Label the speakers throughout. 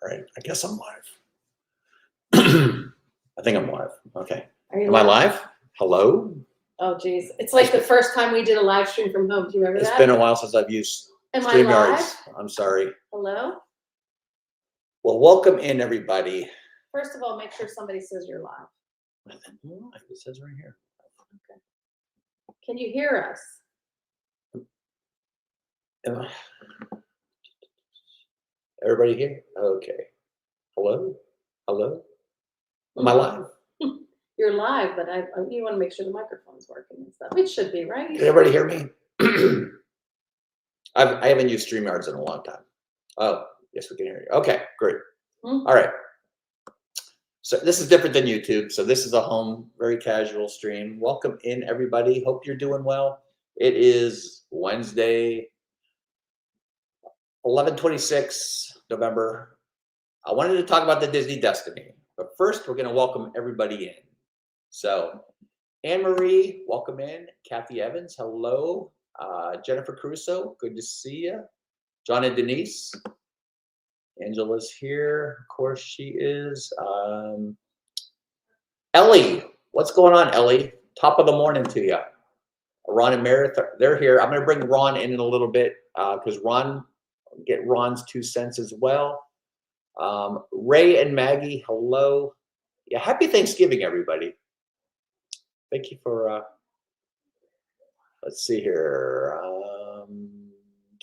Speaker 1: All right, I guess I'm live. I think I'm live. Okay. Am I live? Hello?
Speaker 2: Oh, geez. It's like the first time we did a live stream from home. Do you remember that?
Speaker 1: It's been a while since I've used StreamYards. I'm sorry.
Speaker 2: Hello?
Speaker 1: Well, welcome in, everybody.
Speaker 2: First of all, make sure somebody says you're live.
Speaker 1: It says right here.
Speaker 2: Okay. Can you hear us?
Speaker 1: Everybody here? Okay. Hello? Hello? Am I live?
Speaker 2: You're live, but you want to make sure the microphone's working and stuff. It should be, right?
Speaker 1: Can everybody hear me? I haven't used StreamYards in a long time. Oh, yes, we can hear you. Okay, great. All right. So this is different than YouTube. So this is a home, very casual stream. Welcome in, everybody. Hope you're doing well. It is Wednesday, 11/26 November. I wanted to talk about the Disney Destiny, but first we're going to welcome everybody in. So Anne-Marie, welcome in. Kathy Evans, hello. Jennifer Crusoe, good to see you. John and Denise. Angela's here. Of course she is. Ellie, what's going on, Ellie? Top of the morning to you. Ron and Meredith, they're here. I'm going to bring Ron in a little bit because get Ron's 2 cents as well. Ray and Maggie, hello. Yeah, happy Thanksgiving, everybody. Thank you for, let's see here.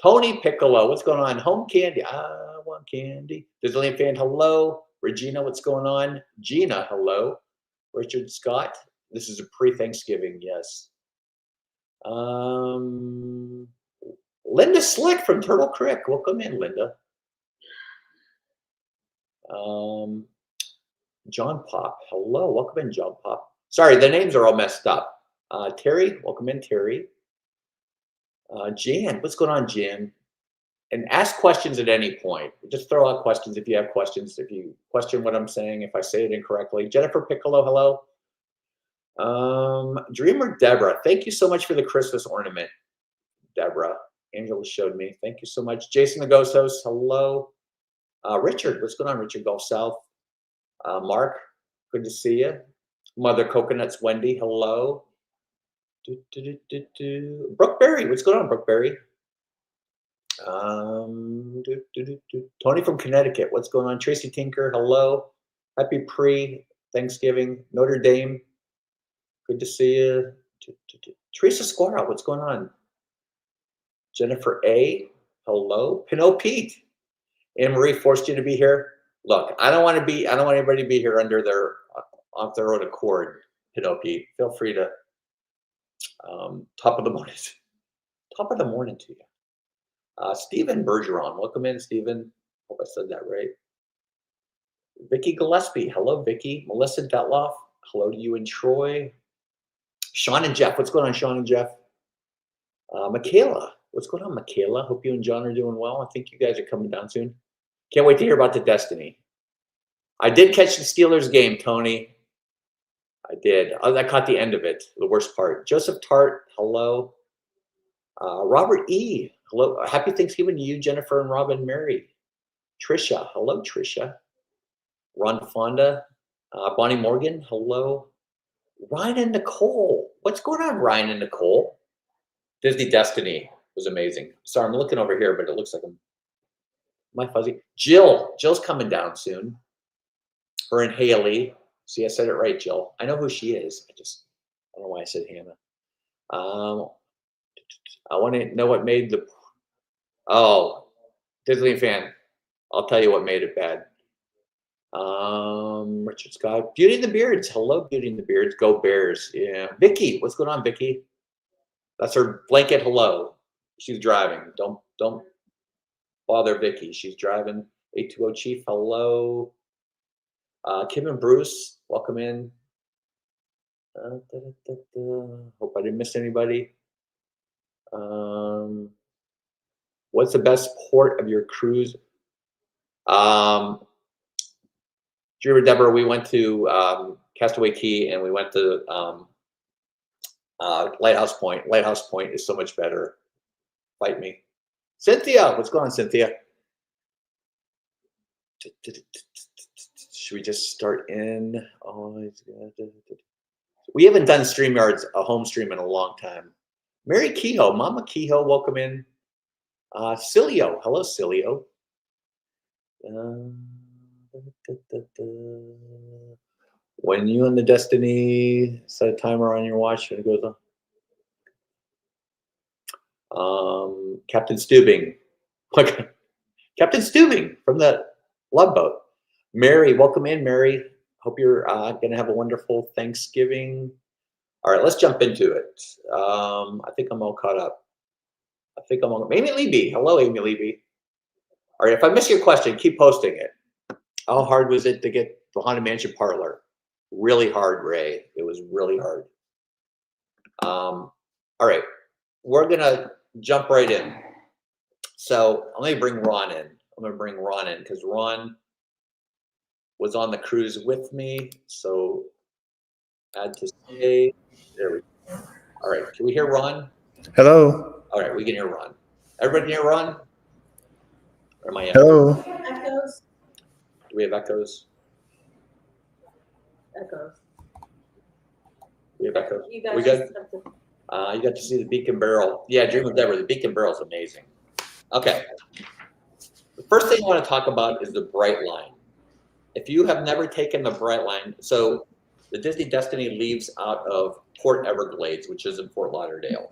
Speaker 1: Tony Piccolo, what's going on? Home candy, I want candy. Disneyland fan, hello. Regina, what's going on? Gina, hello. Richard Scott, this is a pre-Thanksgiving, yes. Linda Slick from Turtle Creek, welcome in, Linda. John Pop, hello, welcome in, John Pop. Sorry, the names are all messed up. Terry, welcome in, Terry. Jan, what's going on, Jan? And ask questions at any point. Just throw out questions if you have questions. If you question what I'm saying, if I say it incorrectly. Jennifer Piccolo, hello. Dreamer Deborah, thank you so much for the Christmas ornament, Deborah. Angela showed me. Thank you so much. Jason the Ghost Host, hello. Richard, what's going on, Richard Gulf South? Mark, good to see you. Mother Coconuts, Wendy, hello. Brooke Berry, what's going on, Brooke Berry? Tony from Connecticut, what's going on? Tracy Tinker, hello. Happy pre-Thanksgiving. Notre Dame, good to see you. Teresa Squara, what's going on? Jennifer A, hello. Pinot Pete, Anne Marie forced you to be here. Look, I don't want anybody to be here off their own accord. Pinot Pete, feel free to. Top of the morning to you. Stephen Bergeron, welcome in, Stephen. Hope I said that right. Vicky Gillespie, hello, Vicky. Melissa Detloff, hello to you and Troy. Sean and Jeff, what's going on, Sean and Jeff? Michaela, what's going on, Michaela? Hope you and John are doing well. I think you guys are coming down soon. Can't wait to hear about the Destiny. I did catch the Steelers game, Tony. I did. I caught the end of it, the worst part. Joseph Tart, hello. Robert E, hello. Happy Thanksgiving to you, Jennifer and Robin Mary. Trisha, hello, Trisha. Ron Fonda, Bonnie Morgan, hello. Ryan and Nicole, what's going on, Ryan and Nicole? Disney Destiny was amazing. Sorry, I'm looking over here, but it looks like am I fuzzy? Jill's coming down soon. Her and Haley. See, I said it right, Jill. I know who she is. I don't know why I said Hannah. I want to know what made Disney fan. I'll tell you what made it bad. Richard Scott, Beauty and the Beards. Hello, Beauty and the Beards. Go Bears. Yeah. Vicky, what's going on, Vicky? That's her blanket hello. She's driving. Don't bother Vicky. She's driving. 820 Chief, hello. Kim and Bruce, welcome in. Hope I didn't miss anybody. What's the best port of your cruise? Dreamer Deborah, we went to Castaway Key and we went to Lighthouse Point. Lighthouse Point is so much better. Fight me. Cynthia, what's going on, Cynthia? Should we just start in? We haven't done StreamYards, a home stream, in a long time. Mary Kehoe, Mama Kehoe, welcome in. Cilio, hello, Cilio. When you and the Destiny set a timer on your watch and it goes on. Captain Stubing. Captain Stubing from the Love Boat. Mary, welcome in, Mary. Hope you're going to have a wonderful Thanksgiving. All right, let's jump into it. I think I'm all caught up. Amy Leby. Hello, Amy Leby. All right, if I miss your question, keep posting it. How hard was it to get the Haunted Mansion parlor? Really hard, Ray. It was really hard. All right, we're going to jump right in. So let me bring Ron in. I'm going to bring Ron in because Ron was on the cruise with me. So add to say, there we go. All right, can we hear Ron?
Speaker 3: Hello.
Speaker 1: All right, we can hear Ron. Everybody hear Ron? Or am I
Speaker 3: Hello.
Speaker 2: Echoes.
Speaker 1: Do we have echoes?
Speaker 2: Echoes.
Speaker 1: We have echoes.
Speaker 2: You guys
Speaker 1: We good?
Speaker 2: just have to-
Speaker 1: You got to see the Beacon Barrel. Yeah, Dream of Deborah. The Beacon Barrel is amazing. Okay. The first thing I want to talk about is the Brightline. If you have never taken the Brightline, so the Disney Destiny leaves out of Port Everglades, which is in Fort Lauderdale.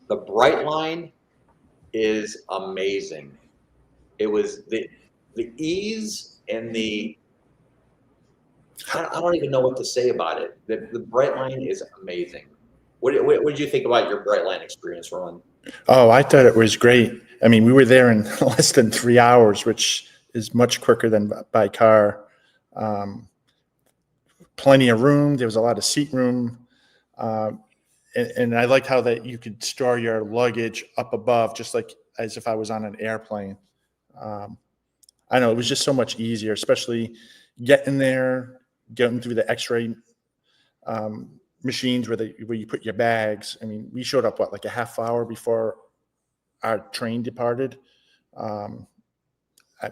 Speaker 1: The Brightline is amazing. It was the ease and the, I don't even know what to say about it. The Brightline is amazing. What did you think about your Brightline experience, Ron?
Speaker 3: Oh, I thought it was great. I mean, we were there in less than 3 hours, which is much quicker than by car. Plenty of room. There was a lot of seat room. And I liked how that you could store your luggage up above, just like as if I was on an airplane. I know it was just so much easier, especially getting there, getting through the X-ray machines where you put your bags. I mean, we showed up like a half hour before our train departed. I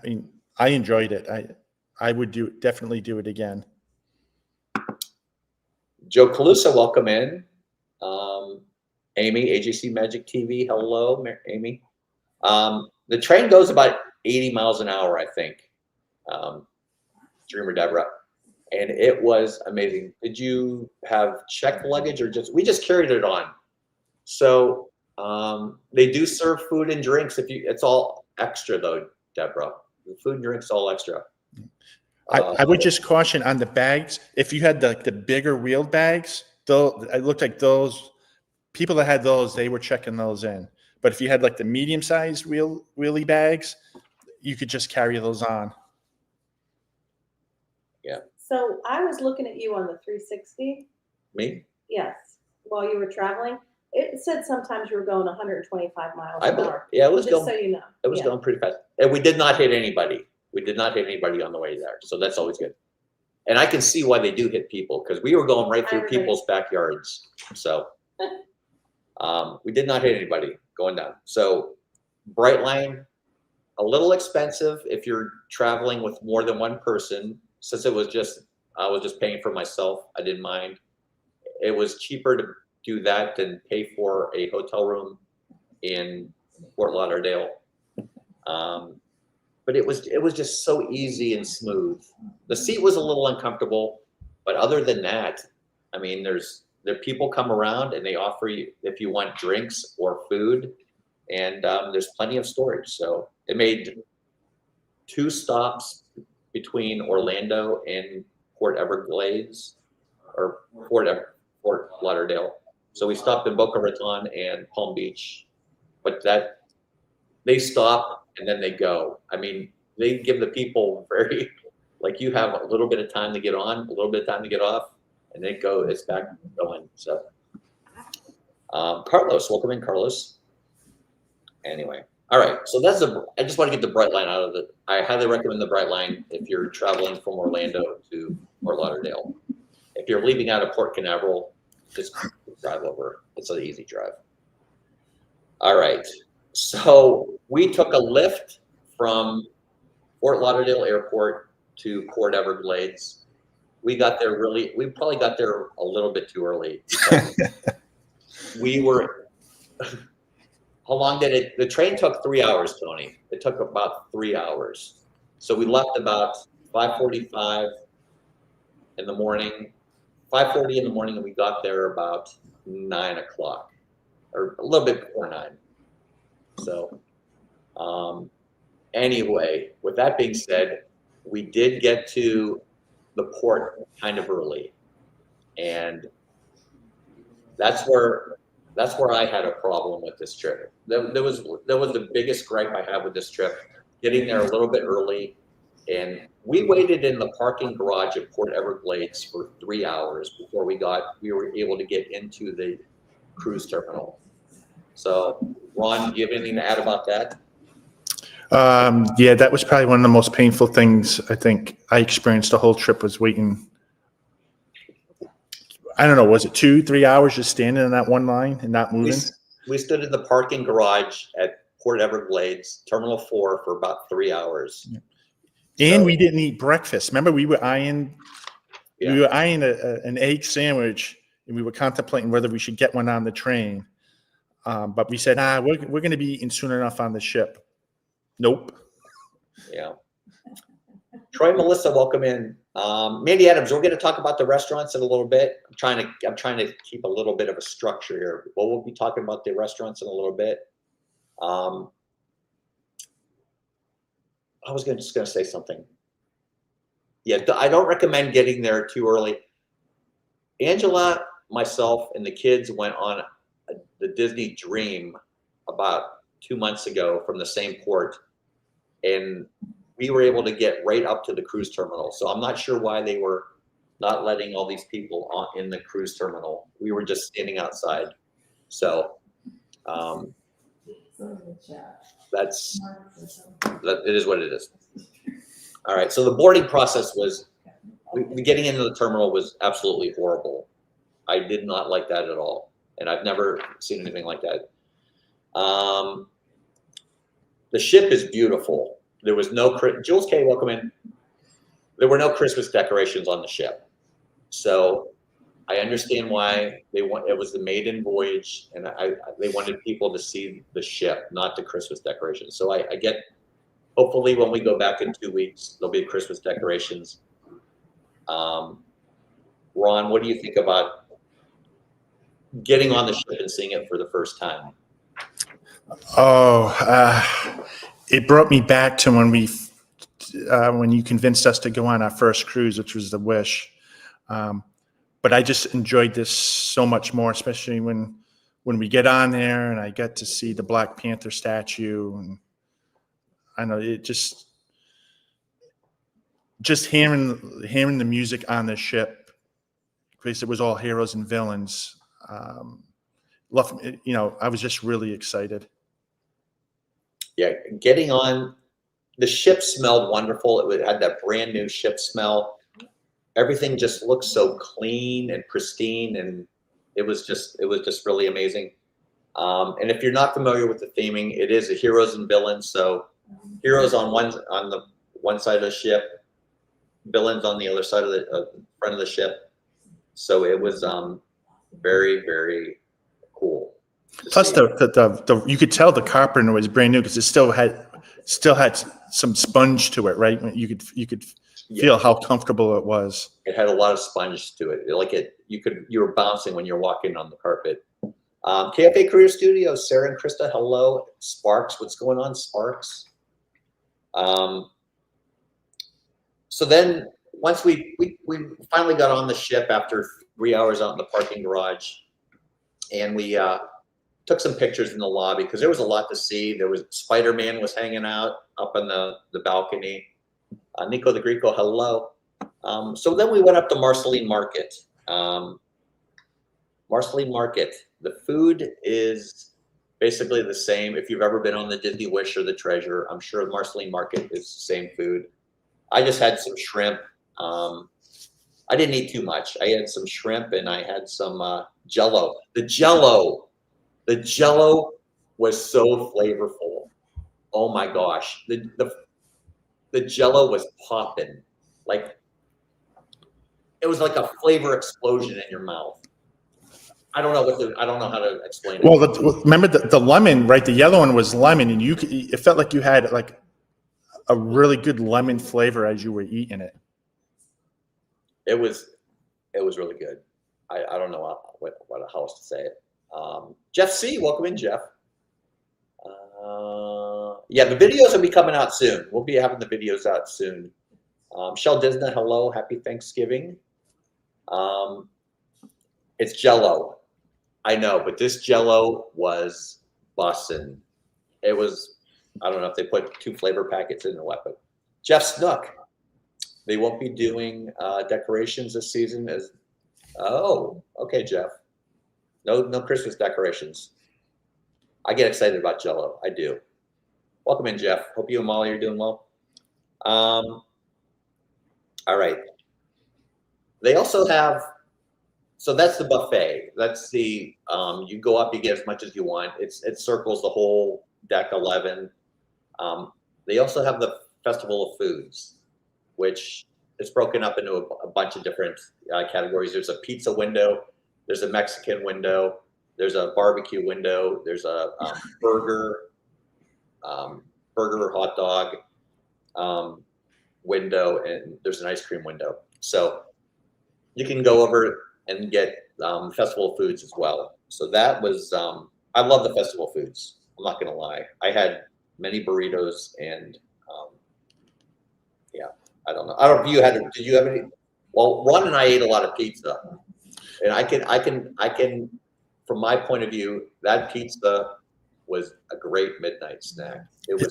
Speaker 3: mean, I enjoyed it. I would definitely do it again.
Speaker 1: Joe Calusa, welcome in. Amy, AJC Magic TV, hello, Amy. The train goes about 80 miles an hour, I think. Dreamer Deborah. And it was amazing. Did you have checked luggage or we just carried it on? So they do serve food and drinks. It's all extra though, Deborah. The food and drinks all extra.
Speaker 3: I would just caution on the bags. If you had the bigger wheeled bags, it looked like those people that had those, they were checking those in. But if you had like the medium sized wheelie bags, you could just carry those on.
Speaker 1: Yeah.
Speaker 2: So I was looking at you on the 360.
Speaker 1: Me?
Speaker 2: Yes. While you were traveling, it said sometimes you were going 125 miles an hour.
Speaker 1: Yeah, it was
Speaker 2: Just
Speaker 1: going.
Speaker 2: so you know.
Speaker 1: It was going pretty fast, and we did not hit anybody. We did not hit anybody on the way there, so that's always good. And I can see why they do hit people because we were going right through people's backyards. So we did not hit anybody going down. So Brightline, a little expensive if you're traveling with more than one person. Since I was just paying for myself, I didn't mind. It was cheaper to do that than pay for a hotel room in Fort Lauderdale. But it was just so easy and smooth. The seat was a little uncomfortable, but other than that, I mean, there people come around and they offer you if you want drinks or food, and there's plenty of storage. So it made 2 stops between Orlando and Port Everglades or Fort Lauderdale. So we stopped in Boca Raton and Palm Beach, but they stop and then they go. I mean, they give the people like you have a little bit of time to get on, a little bit of time to get off, and they go, it's back going. So Carlos, welcome in, Carlos. Anyway, all right. So I just want to get the Brightline out of it. I highly recommend the Brightline if you're traveling from Orlando to Fort Lauderdale. If you're leaving out of Port Canaveral, just drive over. It's an easy drive. All right. So we took a lift from Fort Lauderdale Airport to Port Everglades. We probably got there a little bit too early. How long did it, the train took 3 hours, Tony. It took about 3 hours. So we left about 5:45 in the morning, 5:40 in the morning, and we got there about 9 o'clock, or a little bit before 9. So anyway, with that being said, we did get to the port kind of early. And that's where I had a problem with this trip. That was the biggest gripe I had with this trip, getting there a little bit early. And we waited in the parking garage at Port Everglades for 3 hours before we were able to get into the cruise terminal. So Ron, do you have anything to add about that?
Speaker 3: Yeah, that was probably one of the most painful things I think I experienced the whole trip, was waiting. I don't know, was it 2-3 hours just standing in that one line and not moving?
Speaker 1: We stood in the parking garage at Port Everglades, Terminal 4, for about 3 hours.
Speaker 3: Yeah. And we didn't eat breakfast. Remember, we were eyeing an egg sandwich, and we were contemplating whether we should get one on the train. But we said, we're going to be eating soon enough on the ship. Nope.
Speaker 1: Yeah. Troy, Melissa, welcome in. Mandy Adams, we're going to talk about the restaurants in a little bit. I'm trying to keep a little bit of a structure here. Well, we'll be talking about the restaurants in a little bit. I was just going to say something. Yeah, I don't recommend getting there too early. Angela, myself, and the kids went on the Disney Dream about 2 months ago from the same port, and we were able to get right up to the cruise terminal. So I'm not sure why they were not letting all these people in the cruise terminal. We were just standing outside. So it is what it is. All right. So the boarding process was, getting into the terminal was absolutely horrible. I did not like that at all, and I've never seen anything like that. The ship is beautiful. There was no Jules K, welcome in. There were no Christmas decorations on the ship, so I understand why it was the Maiden Voyage, and they wanted people to see the ship, not the Christmas decorations. So I get. Hopefully, when we go back in 2 weeks, there'll be Christmas decorations. Ron, what do you think about getting on the ship and seeing it for the first time?
Speaker 3: It brought me back to when you convinced us to go on our first cruise, which was the Wish. But I just enjoyed this so much more, especially when we get on there and I get to see the Black Panther statue. And I know it just hearing the music on the ship, because it was all heroes and villains. I was just really excited.
Speaker 1: Yeah, getting on the ship smelled wonderful. It had that brand new ship smell. Everything just looked so clean and pristine, and it was just really amazing. And if you're not familiar with the theming, it is a heroes and villains. So heroes on the one side of the ship, villains on the other side of the front of the ship. So it was very, very cool.
Speaker 3: Plus, you could tell the carpenter was brand new because it still had some sponge to it, right? You could feel how comfortable it was.
Speaker 1: It had a lot of sponge to it. You were bouncing when you're walking on the carpet. KFA Career Studios, Sarah and Krista, hello. Sparks, what's going on, Sparks? So then once we finally got on the ship after 3 hours out in the parking garage, and we took some pictures in the lobby because there was a lot to see. There was Spider-Man was hanging out up on the balcony. Nico the Greco, hello. So then we went up to Marceline Market. Marceline Market, the food is basically the same. If you've ever been on the Disney Wish or the Treasure, I'm sure Marceline Market is the same food. I just had some shrimp. I didn't eat too much. I had some shrimp and I had some Jello. The Jello was so flavorful. Oh my gosh. the Jello was popping. Like, it was like a flavor explosion in your mouth. I don't know how to explain it.
Speaker 3: Well, remember the lemon, right? The yellow one was lemon, and it felt like you had like a really good lemon flavor as you were eating it.
Speaker 1: It was really good. I don't know how else to say it. Jeff C, welcome in, Jeff. Yeah, the videos will be coming out soon. We'll be having the videos out soon. Shell Disney, hello, happy Thanksgiving. It's Jello. I know, but this Jello was bussin'. It was, I don't know if they put 2 flavor packets in or what, but Jeff Snook, they won't be doing decorations this season oh, okay, Jeff. No Christmas decorations. I get excited about Jello. I do. Welcome in, Jeff. Hope you and Molly are doing well. All right. They also have, so that's the buffet. That's the, you go up, you get as much as you want. It circles the whole deck 11. They also have the Festival of Foods, which is broken up into a bunch of different categories. There's a pizza window. There's a Mexican window. There's a barbecue window. There's a burger or hot dog window, and there's an ice cream window. So you can go over and get Festival of Foods as well. So that was, I love the Festival of Foods. I'm not gonna lie. I had many burritos and yeah, I don't know if you had, did you have any? Well, Ron and I ate a lot of pizza, and I can, from my point of view, that pizza was a great midnight snack. It was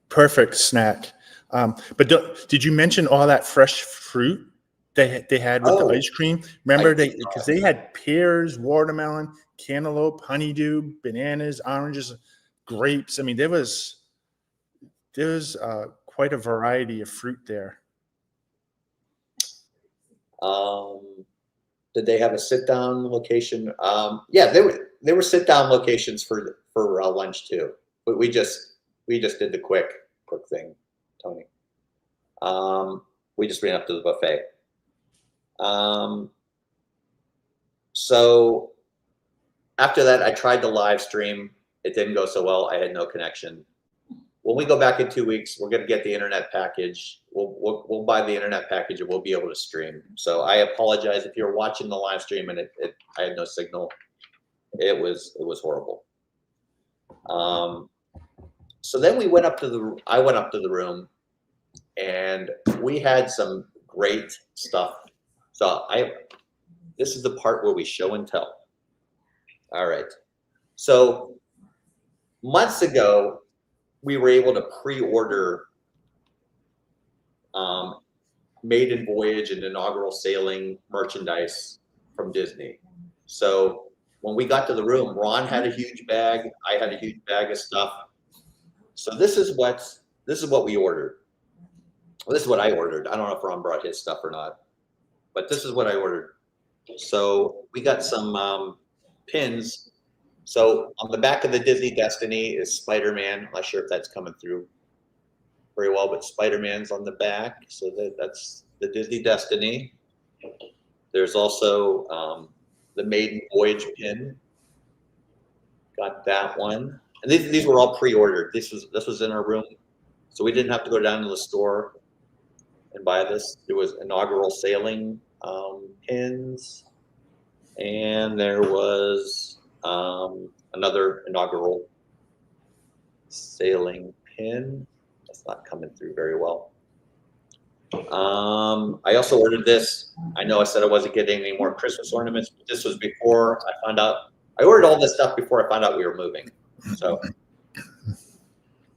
Speaker 3: perfect snack. But did you mention all that fresh fruit they had with the ice cream? Remember because they had pears, watermelon, cantaloupe, honeydew, bananas, oranges, grapes. I mean, there was quite a variety of fruit there.
Speaker 1: Did they have a sit-down location? Yeah, there were sit-down locations for lunch too. But we just did the quick thing, Tony. We just ran up to the buffet. So after that, I tried to live stream. It didn't go so well. I had no connection. When we go back in 2 weeks, we're going to get the internet package. We'll buy the internet package and we'll be able to stream. So I apologize if you're watching the live stream and I had no signal. It was horrible. So then I went up to the room, and we had some great stuff. So this is the part where we show and tell. All right. So months ago, we were able to pre-order Maiden Voyage and inaugural sailing merchandise from Disney. So when we got to the room, Ron had a huge bag. I had a huge bag of stuff. So this is what we ordered. Well, this is what I ordered. I don't know if Ron brought his stuff or not, but this is what I ordered. So we got some pins. So on the back of the Disney Destiny is Spider-Man. I'm not sure if that's coming through very well, but Spider-Man's on the back. So that's the Disney Destiny. There's also the Maiden Voyage pin. Got that one. And these were all pre-ordered. This was in our room. So we didn't have to go down to the store and buy this. There was inaugural sailing pins. And there was another inaugural sailing pin. That's not coming through very well. I also ordered this. I know I said I wasn't getting any more Christmas ornaments, but this was before I found out. I ordered all this stuff before I found out we were moving. So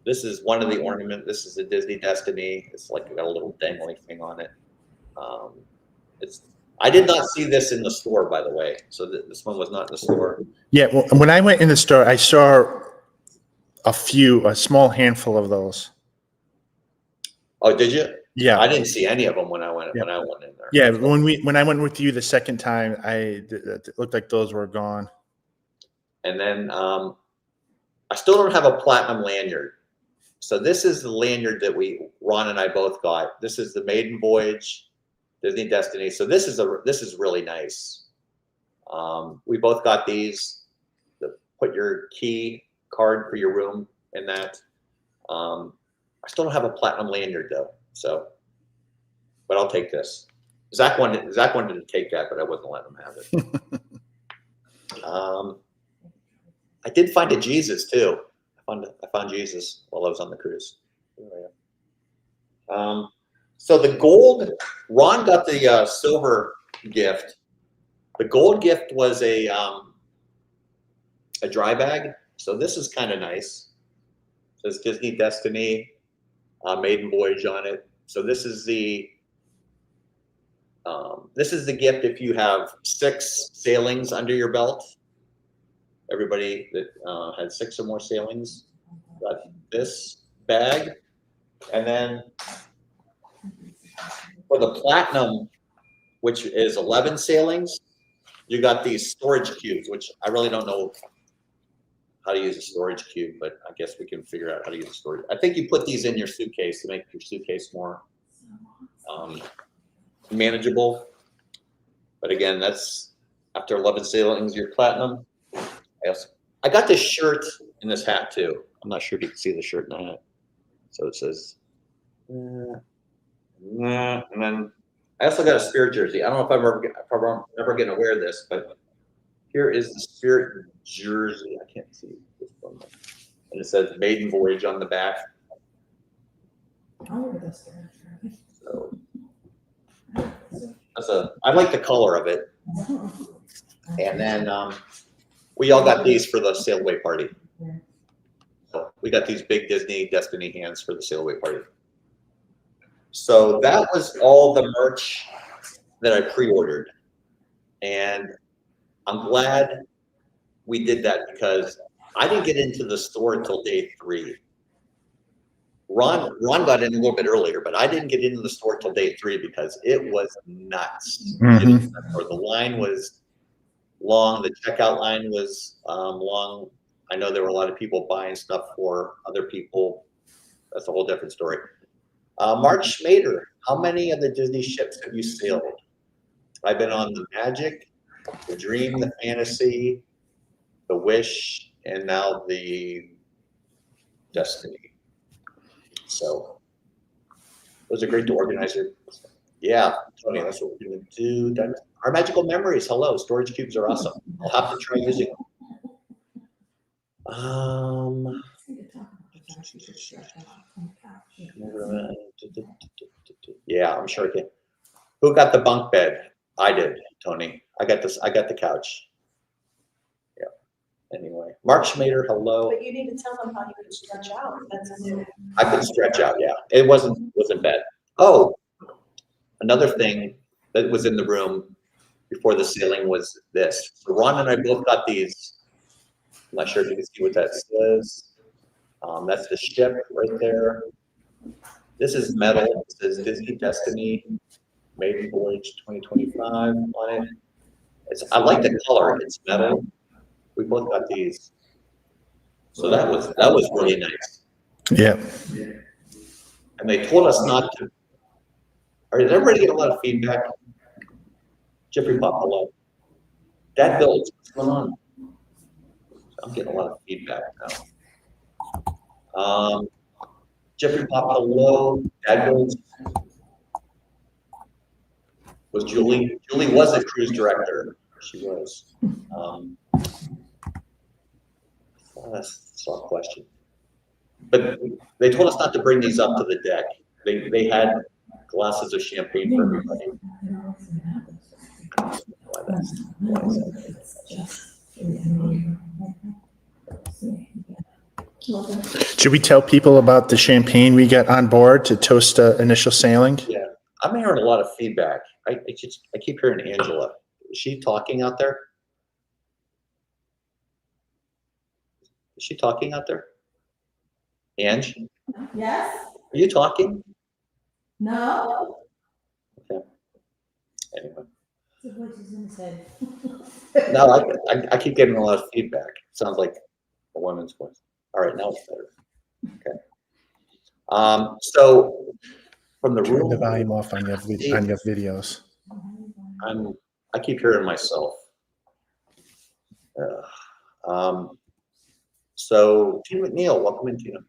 Speaker 1: this is one of the ornaments. This is a Disney Destiny. It's like got a little dangly thing on it. I did not see this in the store, by the way. So this one was not in the store.
Speaker 3: Yeah, well, when I went in the store, I saw a small handful of those.
Speaker 1: Oh, did you?
Speaker 3: Yeah,
Speaker 1: I didn't see any of them when I went in there.
Speaker 3: Yeah, when I went with you the second time, it looked like those were gone.
Speaker 1: And then I still don't have a platinum lanyard. So this is the lanyard that Ron and I both got. This is the Maiden Voyage, Disney Destiny. So this is really nice. We both got these. Put your key card for your room in that. I still don't have a platinum lanyard though, so, but I'll take this. Zach wanted to take that, but I wasn't letting him have it. I did find a Jesus too. I found Jesus while I was on the cruise. So the gold, Ron got the silver gift. The gold gift was a dry bag. So this is kind of nice. It says Disney Destiny, Maiden Voyage on it. So this is the gift if you have 6 sailings under your belt. Everybody that had 6 or more sailings got this bag. And then for the platinum, which is 11 sailings, you got these storage cubes, which I really don't know how to use a storage cube, but I guess we can figure out how to use a storage. I think you put these in your suitcase to make your suitcase more manageable. But again, that's after 11 sailings, your platinum. I got this shirt and this hat too. I'm not sure if you can see the shirt and the hat. So it says, and then I also got a Spirit jersey. I don't know if I'm ever going to wear this, but here is the Spirit jersey. I can't see this one. And it says Maiden Voyage on the back. So I like the color of it. And then we all got these for the Sailaway party. So we got these big Disney Destiny hands for the Sailaway party. So that was all the merch that I pre-ordered. And I'm glad we did that because I didn't get into the store until day 3. Ron got in a little bit earlier, but I didn't get into the store till day 3 because it was nuts.
Speaker 3: Mhm.
Speaker 1: The line was long. The checkout line was long. I know there were a lot of people buying stuff for other people. That's a whole different story. Mark Schmader, how many of the Disney ships have you sailed? I've been on the Magic, the Dream, the Fantasy, the Wish, and now the Destiny. So those are great to organize. Yeah, Tony, that's what we're going to do. Our magical memories. Hello, storage cubes are awesome. I'll have to try using them. Yeah, I'm sure I can. Who got the bunk bed? I did, Tony. I got this. I got the couch. Yeah. Anyway, Mark Schmader, hello.
Speaker 2: But you need to tell them how you can stretch out. That's new.
Speaker 1: I could stretch out. Yeah, it wasn't bad. Oh, another thing that was in the room before the sailing was this. So Ron and I both got these. I'm not sure if you can see what that says. That's the ship right there. This is metal. It says Disney Destiny, Maiden Voyage 2025 on it. I like the color. It's metal. We both got these. So that was really nice.
Speaker 3: Yeah.
Speaker 1: And they told us not to. Did everybody get a lot of feedback? Jeffrey Pop, hello. Dad builds. What's going on? I'm getting a lot of feedback now. Jeffrey Pop, hello. Dad builds. Was Julie? Julie was a cruise director. She was. That's a question. But they told us not to bring these up to the deck. They had glasses of champagne for everybody.
Speaker 3: Should we tell people about the champagne we got on board to toast initial sailing?
Speaker 1: Yeah, I'm hearing a lot of feedback. I keep hearing Angela. Is she talking out there? Is she talking out there? Ange?
Speaker 4: Yes?
Speaker 1: Are you talking?
Speaker 4: No?
Speaker 1: Okay. Anyway.
Speaker 4: The voice is in his head.
Speaker 1: No, I keep getting a lot of feedback. Sounds like a woman's voice. All right, now it's better. Okay. So from the
Speaker 3: Turn the
Speaker 1: room,
Speaker 3: volume off on your videos.
Speaker 1: I keep hearing myself. So Tina McNeil, welcome in, Tina.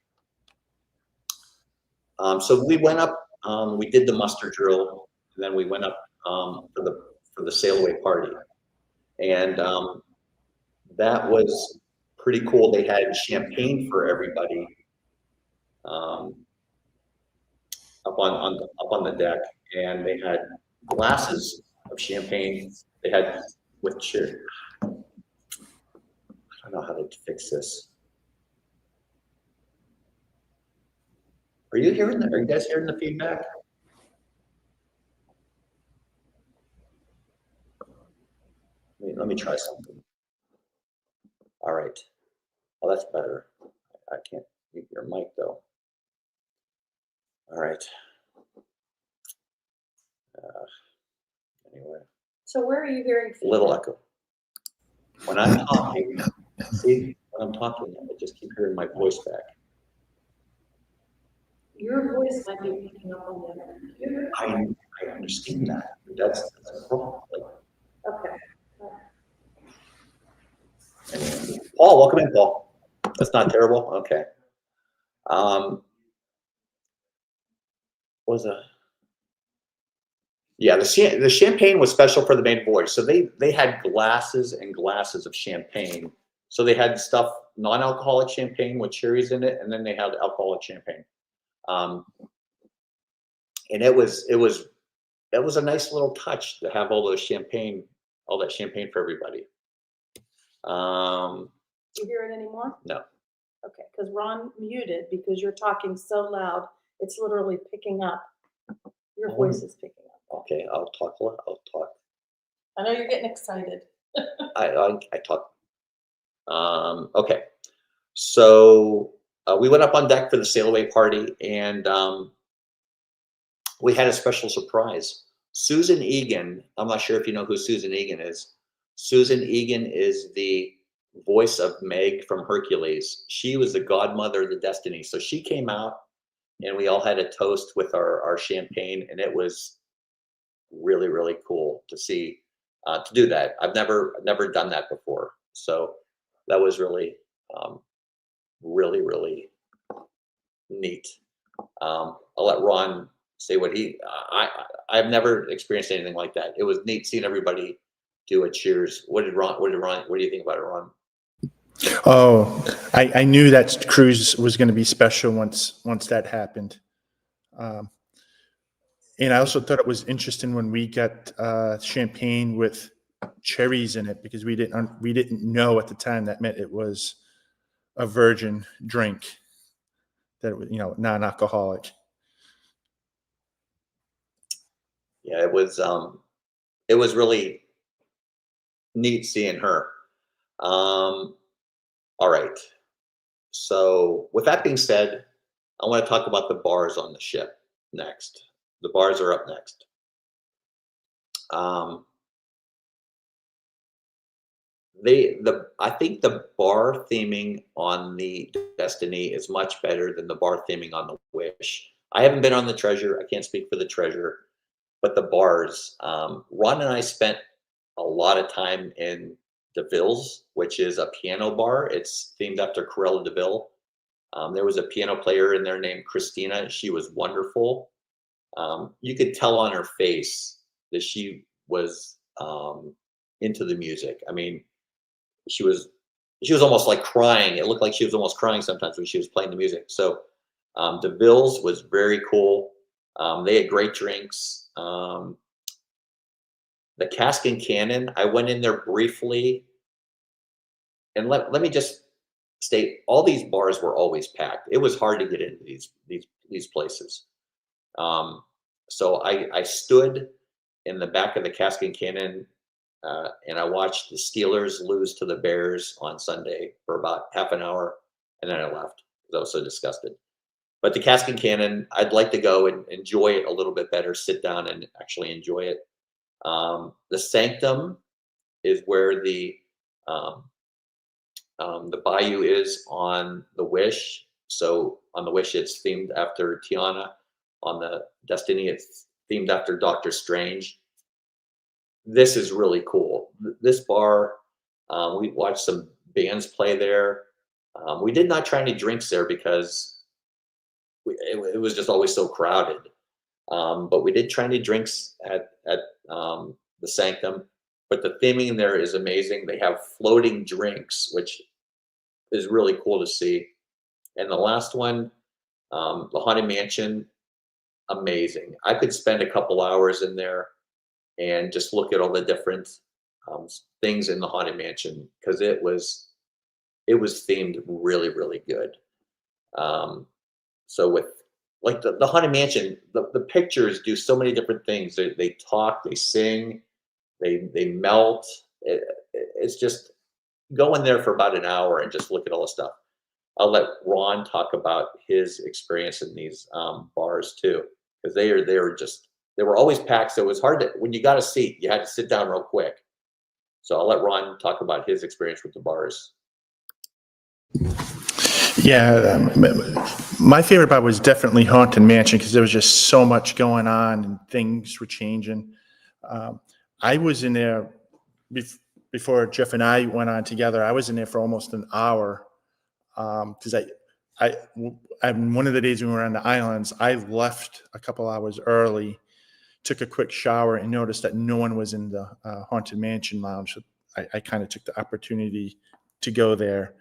Speaker 1: So we went up, we did the muster drill, and then we went up for the Sailaway party, and that was pretty cool. They had champagne for everybody up on the deck, and they had glasses of champagne. They had with cheer. I don't know how to fix this. Are you guys hearing the feedback? Let me try something. All right. Oh, that's better. I can't mute your mic though. All right. Anyway.
Speaker 2: So where are you hearing?
Speaker 1: A little echo. When I'm talking, see, when I'm talking, I just keep hearing my voice back.
Speaker 2: Your voice might be picking up on the other computer.
Speaker 1: I understand that. That's a problem.
Speaker 2: Okay.
Speaker 1: Anyway. Paul, welcome in, Paul. That's not terrible. Okay. What was that? Yeah, the champagne was special for the Maiden Voyage. So they had glasses and glasses of champagne. So they had stuff, non-alcoholic champagne with cherries in it, and then they had alcoholic champagne. And it was a nice little touch to have all that champagne for everybody.
Speaker 2: Do you hear it anymore?
Speaker 1: No.
Speaker 2: Okay, because Ron muted because you're talking so loud, it's literally picking up. Your voice is picking up.
Speaker 1: Okay, I'll talk.
Speaker 2: I know you're getting excited.
Speaker 1: I talk. Okay, so we went up on deck for the Sailaway party, and we had a special surprise. Susan Egan, I'm not sure if you know who Susan Egan is. Susan Egan is the voice of Meg from Hercules. She was the godmother of the Destiny. So she came out, and we all had a toast with our champagne, and it was really, really cool to see, to do that. I've never done that before. So that was really, really, really neat. I'll let Ron say what I've never experienced anything like that. It was neat seeing everybody do a cheers. What do you think about it, Ron?
Speaker 3: Oh, I knew that cruise was going to be special once that happened. And I also thought it was interesting when we got champagne with cherries in it, because we didn't know at the time that meant it was a virgin drink, that it was, non-alcoholic.
Speaker 1: Yeah, it was really neat seeing her. All right. So with that being said, I want to talk about the bars on the ship next. The bars are up next. I think the bar theming on the Destiny is much better than the bar theming on the Wish. I haven't been on the Treasure. I can't speak for the Treasure, but the bars. Ron and I spent a lot of time in DeVille's, which is a piano bar. It's themed after Cruella de Vil. There was a piano player in there named Christina. She was wonderful. You could tell on her face that she was into the music. I mean, she was almost like crying. It looked like she was almost crying sometimes when she was playing the music. So DeVille's was very cool. They had great drinks. The Cask and Cannon, I went in there briefly, and let me just state, all these bars were always packed. It was hard to get into these places. So I stood in the back of the Cask and Cannon, and I watched the Steelers lose to the Bears on Sunday for about half an hour, and then I left because I was so disgusted. But the Cask and Cannon, I'd like to go and enjoy it a little bit better, sit down and actually enjoy it. The Sanctum is where the bayou is on the Wish. So On the Wish, it's themed after Tiana. On the Destiny, it's themed after Doctor Strange. This is really cool. This bar, we watched some bands play there. We did not try any drinks there because it was just always so crowded. But we did try any drinks at the Sanctum. But the theming there is amazing. They have floating drinks, which is really cool to see. And the last one, the Haunted Mansion, amazing. I could spend a couple hours in there and just look at all the different things in the Haunted Mansion because it was themed really, really good. So with like the Haunted Mansion, the pictures do so many different things. They talk, they sing, they melt. It's just go in there for about an hour and just look at all the stuff. I'll let Ron talk about his experience in these bars too, because they were always packed. So it was hard to, when you got a seat, you had to sit down real quick. So I'll let Ron talk about his experience with the bars.
Speaker 3: Yeah, my favorite bar was definitely Haunted Mansion because there was just so much going on and things were changing. I was in there before Jeff and I went on together. I was in there for almost an hour because one of the days when we were on the islands, I left a couple hours early, took a quick shower, and noticed that no one was in the Haunted Mansion lounge. So I kind of took the opportunity to go there.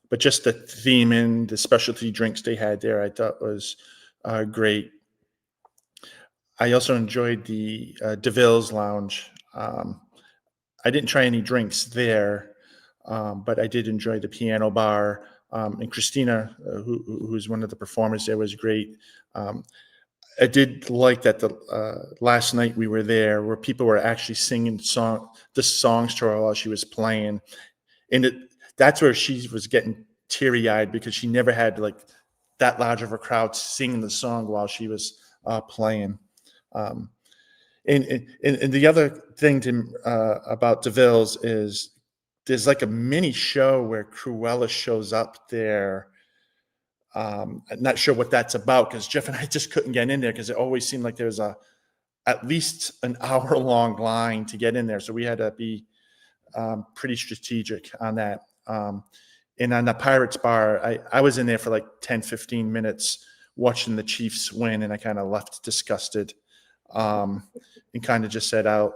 Speaker 3: But just the theming, the specialty drinks they had there, I thought was great. I also enjoyed the DeVille's Lounge. I didn't try any drinks there, but I did enjoy the piano bar. And Christina, who's one of the performers there, was great. I did like that the last night we were there, where people were actually singing the songs to her while she was playing, and that's where she was getting teary-eyed because she never had like that large of a crowd singing the song while she was playing. And the other thing about DeVille's is there's like a mini show where Cruella shows up there. I'm not sure what that's about because Jeff and I just couldn't get in there because it always seemed like there was at least an hour-long line to get in there. So we had to be pretty strategic on that. And on the Pirates bar, I was in there for like 10, 15 minutes watching the Chiefs win, and I kind of left disgusted and kind of just said, I'll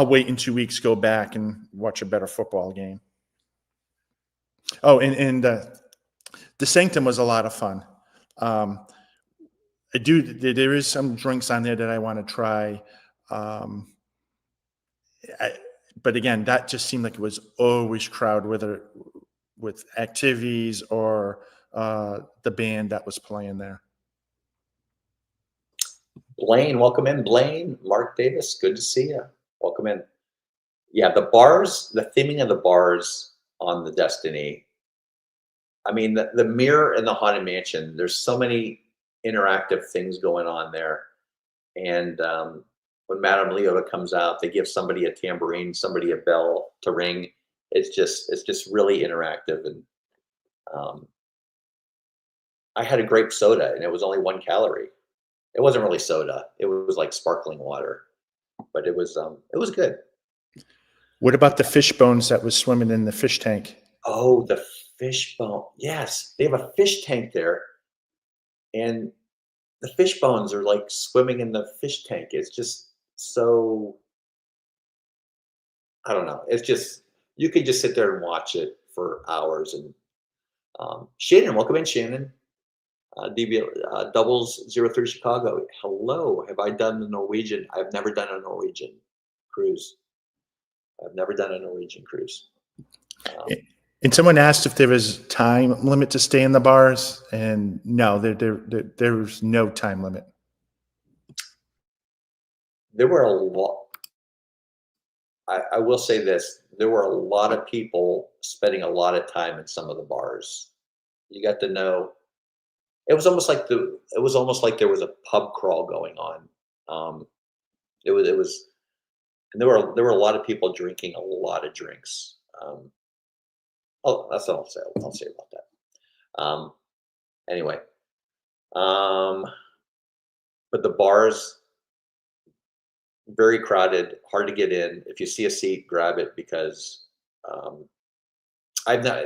Speaker 3: wait in 2 weeks, go back and watch a better football game. Oh, and the Sanctum was a lot of fun. There is some drinks on there that I want to try. But again, that just seemed like it was always crowded, whether with activities or the band that was playing there.
Speaker 1: Blaine, welcome in. Blaine, Mark Davis, good to see you. Welcome in. Yeah, the bars, the theming of the bars on the Destiny. I mean, the Mirror and the Haunted Mansion, there's so many interactive things going on there. And when Madame Leota comes out, they give somebody a tambourine, somebody a bell to ring. It's just really interactive. And I had a grape soda, and it was only 1 calorie. It wasn't really soda; it was like sparkling water, but it was good.
Speaker 3: What about the fish bones that was swimming in the fish tank?
Speaker 1: Oh, the fish bone! Yes, they have a fish tank there, and the fish bones are like swimming in the fish tank. It's just so, I don't know. It's just, you could just sit there and watch it for hours. And Shannon, welcome in, Shannon. Doubles 03 Chicago. Hello. Have I done the Norwegian? I've never done a Norwegian cruise. I've never done a Norwegian cruise.
Speaker 3: And someone asked if there was time limit to stay in the bars, and no, there's no time limit.
Speaker 1: There were a lot. I will say this: there were a lot of people spending a lot of time in some of the bars. You got to know. It was almost like there was a pub crawl going on. It was, and there were a lot of people drinking a lot of drinks. Oh, that's all I'll say about that. Anyway, but the bars, very crowded, hard to get in. If you see a seat, grab it, because um,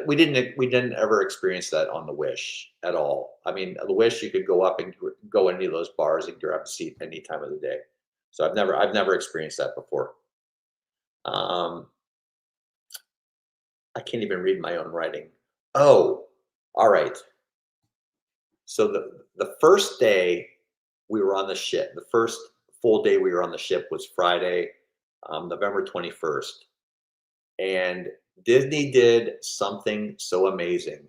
Speaker 1: we didn't ever experience that on the Wish at all. I mean, the Wish, you could go up and go into those bars and grab a seat any time of the day. So I've never experienced that before. I can't even read my own writing. Oh, all right. So the first day we were on the ship, the first full day we were on the ship was Friday, November 21st. And Disney did something so amazing.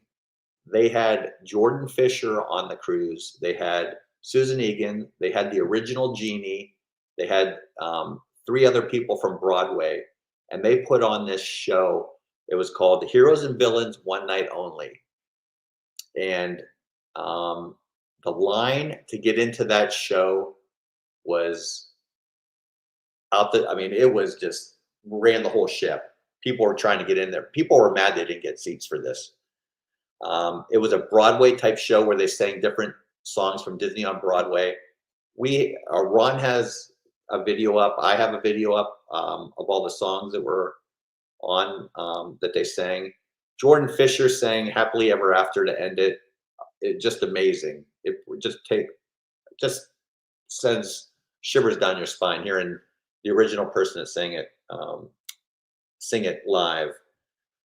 Speaker 1: They had Jordan Fisher on the cruise. They had Susan Egan. They had the original Genie. They had 3 other people from Broadway. And they put on this show. It was called Heroes and Villains One Night Only. And the line to get into that show was I mean, it was just ran the whole ship. People were trying to get in there. People were mad they didn't get seats for this. It was a Broadway type show where they sang different songs from Disney on Broadway. Ron has a video up. I have a video up of all the songs that were on that they sang. Jordan Fisher sang "Happily Ever After" to end it. It just amazing. It just sends shivers down your spine hearing the original person that sang it sing it live.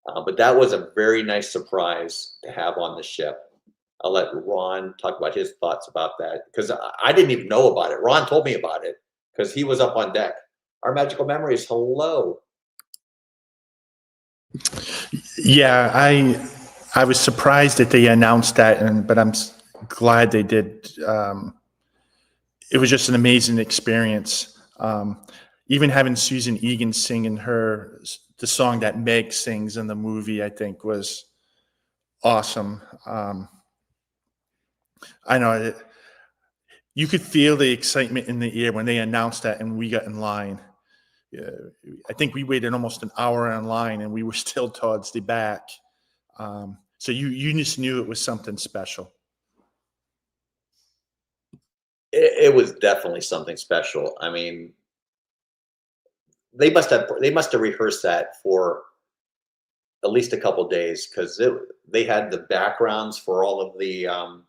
Speaker 1: But that was a very nice surprise to have on the ship. I'll let Ron talk about his thoughts about that, because I didn't even know about it. Ron told me about it because he was up on deck. Our magical memories. Hello.
Speaker 3: Yeah, I was surprised that they announced that, but I'm glad they did. It was just an amazing experience. Even having Susan Egan singing the song that Meg sings in the movie, I think was awesome. I know you could feel the excitement in the air when they announced that and we got in line. I think we waited almost an hour in line and we were still towards the back. So you just knew it was something special.
Speaker 1: It was definitely something special. I mean, they must have rehearsed that for at least a couple days, because they had the backgrounds for all the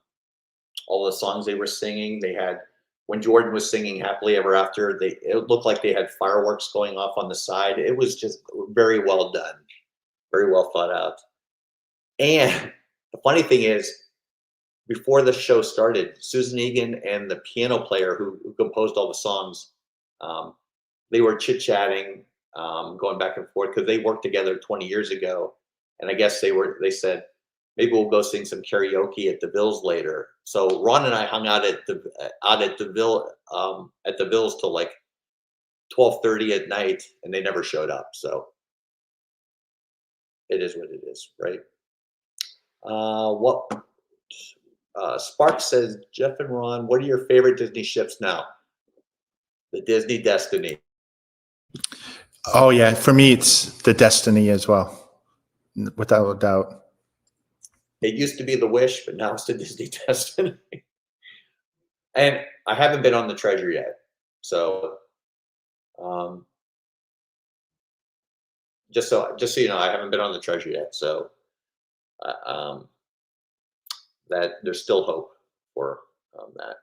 Speaker 1: songs they were singing. They had, when Jordan was singing "Happily Ever After," it looked like they had fireworks going off on the side. It was just very well done, very well thought out. And the funny thing is, before the show started, Susan Egan and the piano player who composed all the songs, they were chit-chatting, going back and forth, because they worked together 20 years ago. And I guess they said, maybe we'll go sing some karaoke at the Vills later. So Ron and I hung out at the Vills till like 12:30 at night, and they never showed up. So it is what it is, right? Spark says, Jeff and Ron, what are your favorite Disney ships now? The Disney Destiny.
Speaker 3: Oh yeah, for me it's the Destiny as well, without a doubt.
Speaker 1: It used to be the Wish, but now it's the Disney Destiny. And I haven't been on the Treasure yet, so just so you know, I haven't been on the Treasure yet. So that there's still hope for that.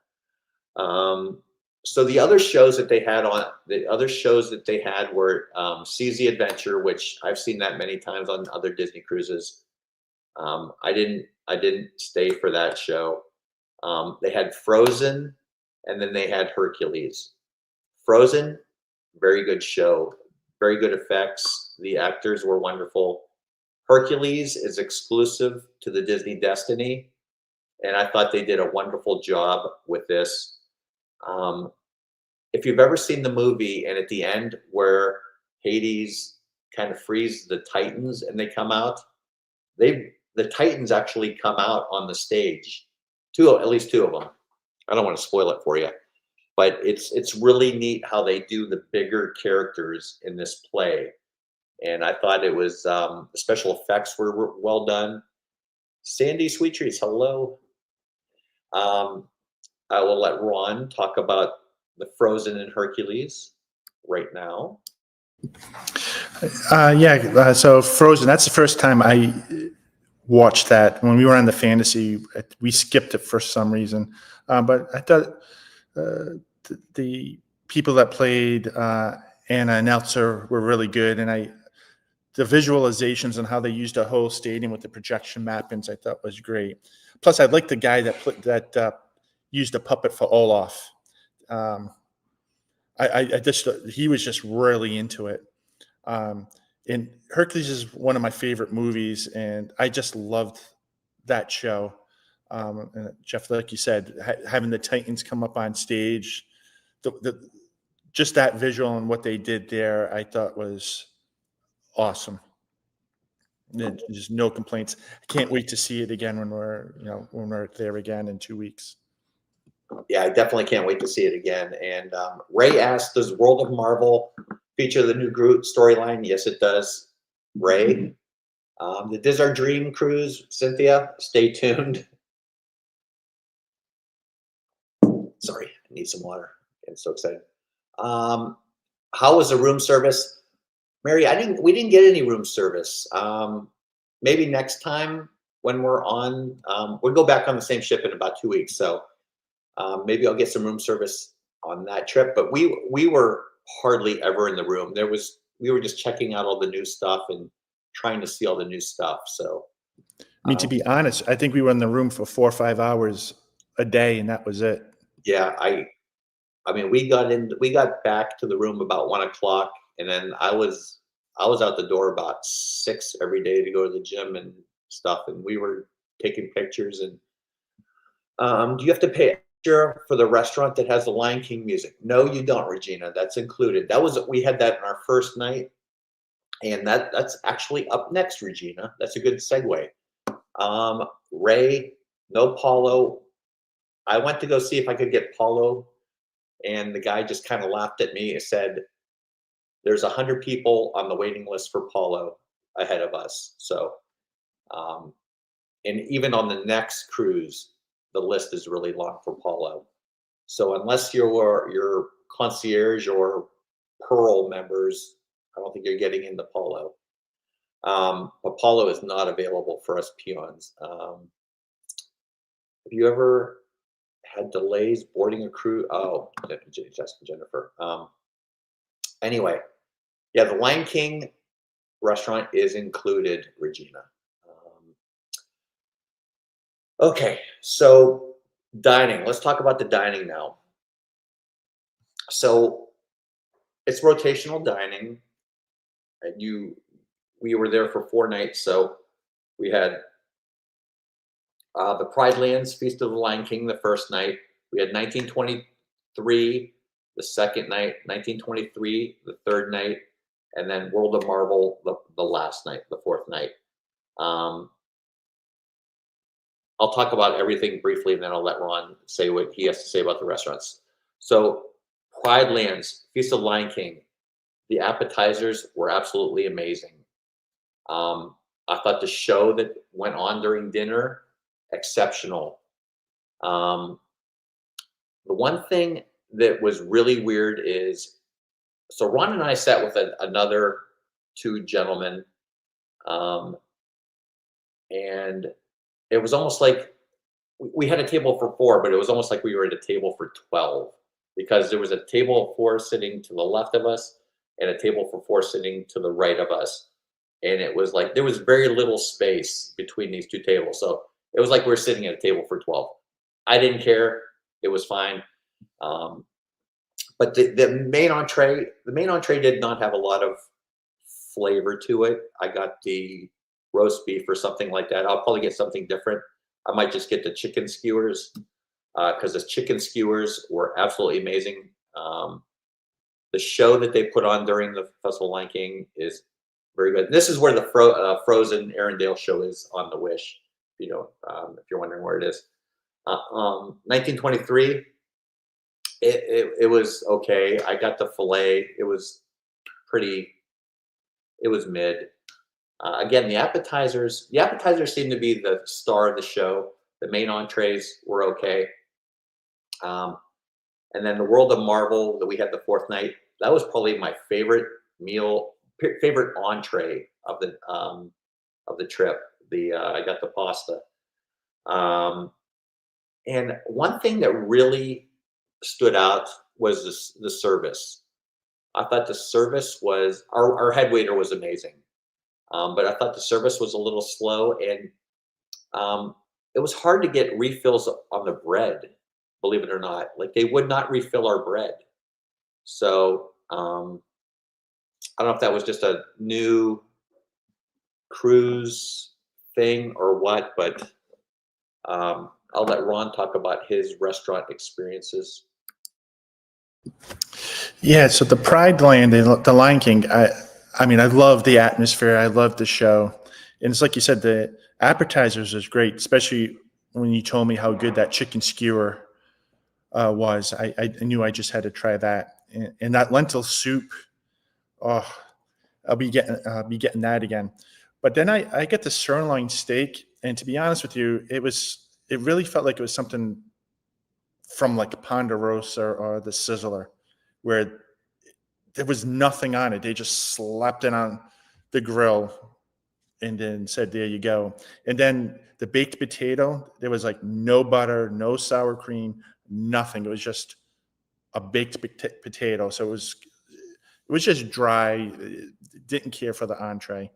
Speaker 1: So the other shows that they had were Seas Adventure, which I've seen that many times on other Disney cruises. I didn't stay for that show. They had Frozen, and then they had Hercules. Frozen, very good show, very good effects. The actors were wonderful. Hercules is exclusive to the Disney Destiny, and I thought they did a wonderful job with this. If you've ever seen the movie, and at the end where Hades kind of frees the Titans and they come out, the Titans actually come out on the stage. At least 2 of them. I don't want to spoil it for you, but it's really neat how they do the bigger characters in this play. And I thought it was, the special effects were well done. Sandy Sweet Trees, hello. I will let Ron talk about the Frozen and Hercules right now.
Speaker 3: So Frozen, that's the first time I watched that. When we were on the fantasy, we skipped it for some reason. But I thought the people that played Anna and Elsa were really good. And the visualizations and how they used a whole stadium with the projection mappings, I thought was great. Plus, I liked the guy that used a puppet for Olaf. I just he was just really into it. And Hercules is one of my favorite movies, and I just loved that show. And Jeff, like you said, having the Titans come up on stage, just that visual and what they did there, I thought was awesome. There's no complaints. I can't wait to see it again when we're there again in 2 weeks.
Speaker 1: Yeah, I definitely can't wait to see it again. And Ray asked, does World of Marvel feature the new Groot storyline? Yes, it does. Ray, the Diz Our Dream cruise, Cynthia, stay tuned. Sorry, I need some water. I'm so excited. How was the room service? Mary, we didn't get any room service. Maybe next time when we're on, we'll go back on the same ship in about 2 weeks. So maybe I'll get some room service on that trip. But we were hardly ever in the room. We were just checking out all the new stuff and trying to see all the new stuff. So,
Speaker 3: I mean, to be honest, I think we were in the room for 4 or 5 hours a day, and that was it.
Speaker 1: Yeah, I mean, we got back to the room about 1 o'clock, and then I was out the door about 6 every day to go to the gym and stuff, and we were taking pictures. And do you have to pay extra for the restaurant that has the Lion King music? No, you don't, Regina. That's included. We had that in our first night, and that's actually up next, Regina. That's a good segue. Ray, no Paulo. I went to go see if I could get Paulo, and the guy just kind of laughed at me and said, there's 100 people on the waiting list for Paulo ahead of us. So, and even on the next cruise, the list is really long for Paulo. So unless you're concierge or Pearl members, I don't think you're getting into Paulo. But Paulo is not available for us peons. Have you ever had delays boarding a cruise? Oh, Jennifer. Anyway, yeah, the Lion King restaurant is included, Regina. Okay, so dining. Let's talk about the dining now. So it's rotational dining, and we were there for 4 nights. So we had the Pride Lands Feast of the Lion King the first night. We had 1923 the second night, 1923 the third night, and then World of Marvel the last night, the fourth night. I'll talk about everything briefly, and then I'll let Ron say what he has to say about the restaurants. So Pride Lands, Feast of the Lion King, the appetizers were absolutely amazing. I thought the show that went on during dinner, exceptional. The one thing that was really weird is, so Ron and I sat with another 2 gentlemen, and it was almost like we had a table for 4, but it was almost like we were at a table for 12, because there was a table of 4 sitting to the left of us and a table for 4 sitting to the right of us. And it was like there was very little space between these 2 tables. So it was like we were sitting at a table for 12. I didn't care. It was fine. But the main entree did not have a lot of flavor to it. I got the roast beef or something like that. I'll probably get something different. I might just get the chicken skewers, because the chicken skewers were absolutely amazing. The show that they put on during the Festival of Lion King is very good. This is where the Frozen Arendelle show is on the Wish, if you're wondering where it is. 1923, it was okay. I got the filet. It was mid. Again, the appetizers seem to be the star of the show. The main entrees were okay. And then the World of Marvel that we had the fourth night, that was probably my favorite meal, favorite entree of the trip. I got the pasta. And one thing that really stood out was the service. I thought the service was our head waiter was amazing, but I thought the service was a little slow, and it was hard to get refills on the bread. Believe it or not, like they would not refill our bread. So I don't know if that was just a new cruise thing or what, but I'll let Ron talk about his restaurant experiences.
Speaker 3: Yeah, so the Pride Land, the Lion King, I mean, I love the atmosphere. I love the show. And it's like you said, the appetizers was great, especially when you told me how good that chicken skewer was. I knew I just had to try that. And that lentil soup, oh, I'll be getting that again. But then I get the sirloin steak, and to be honest with you, it really felt like it was something from like Ponderosa or the Sizzler, where there was nothing on it. They just slapped it on the grill and then said, "There you go." And then the baked potato, there was like no butter, no sour cream, nothing. It was just a baked potato. So it was just dry. Didn't care for the entree.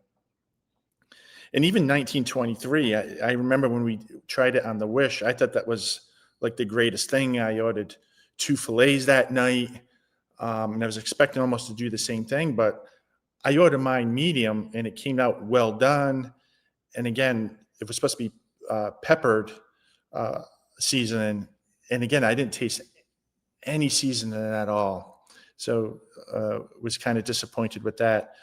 Speaker 3: And even 1923, I remember when we tried it on the Wish, I thought that was like the greatest thing. I ordered 2 fillets that night, and I was expecting almost to do the same thing, but I ordered mine medium, and it came out well done. And again, it was supposed to be peppered seasoning, and again, I didn't taste any seasoning at all. So was kind of disappointed with that.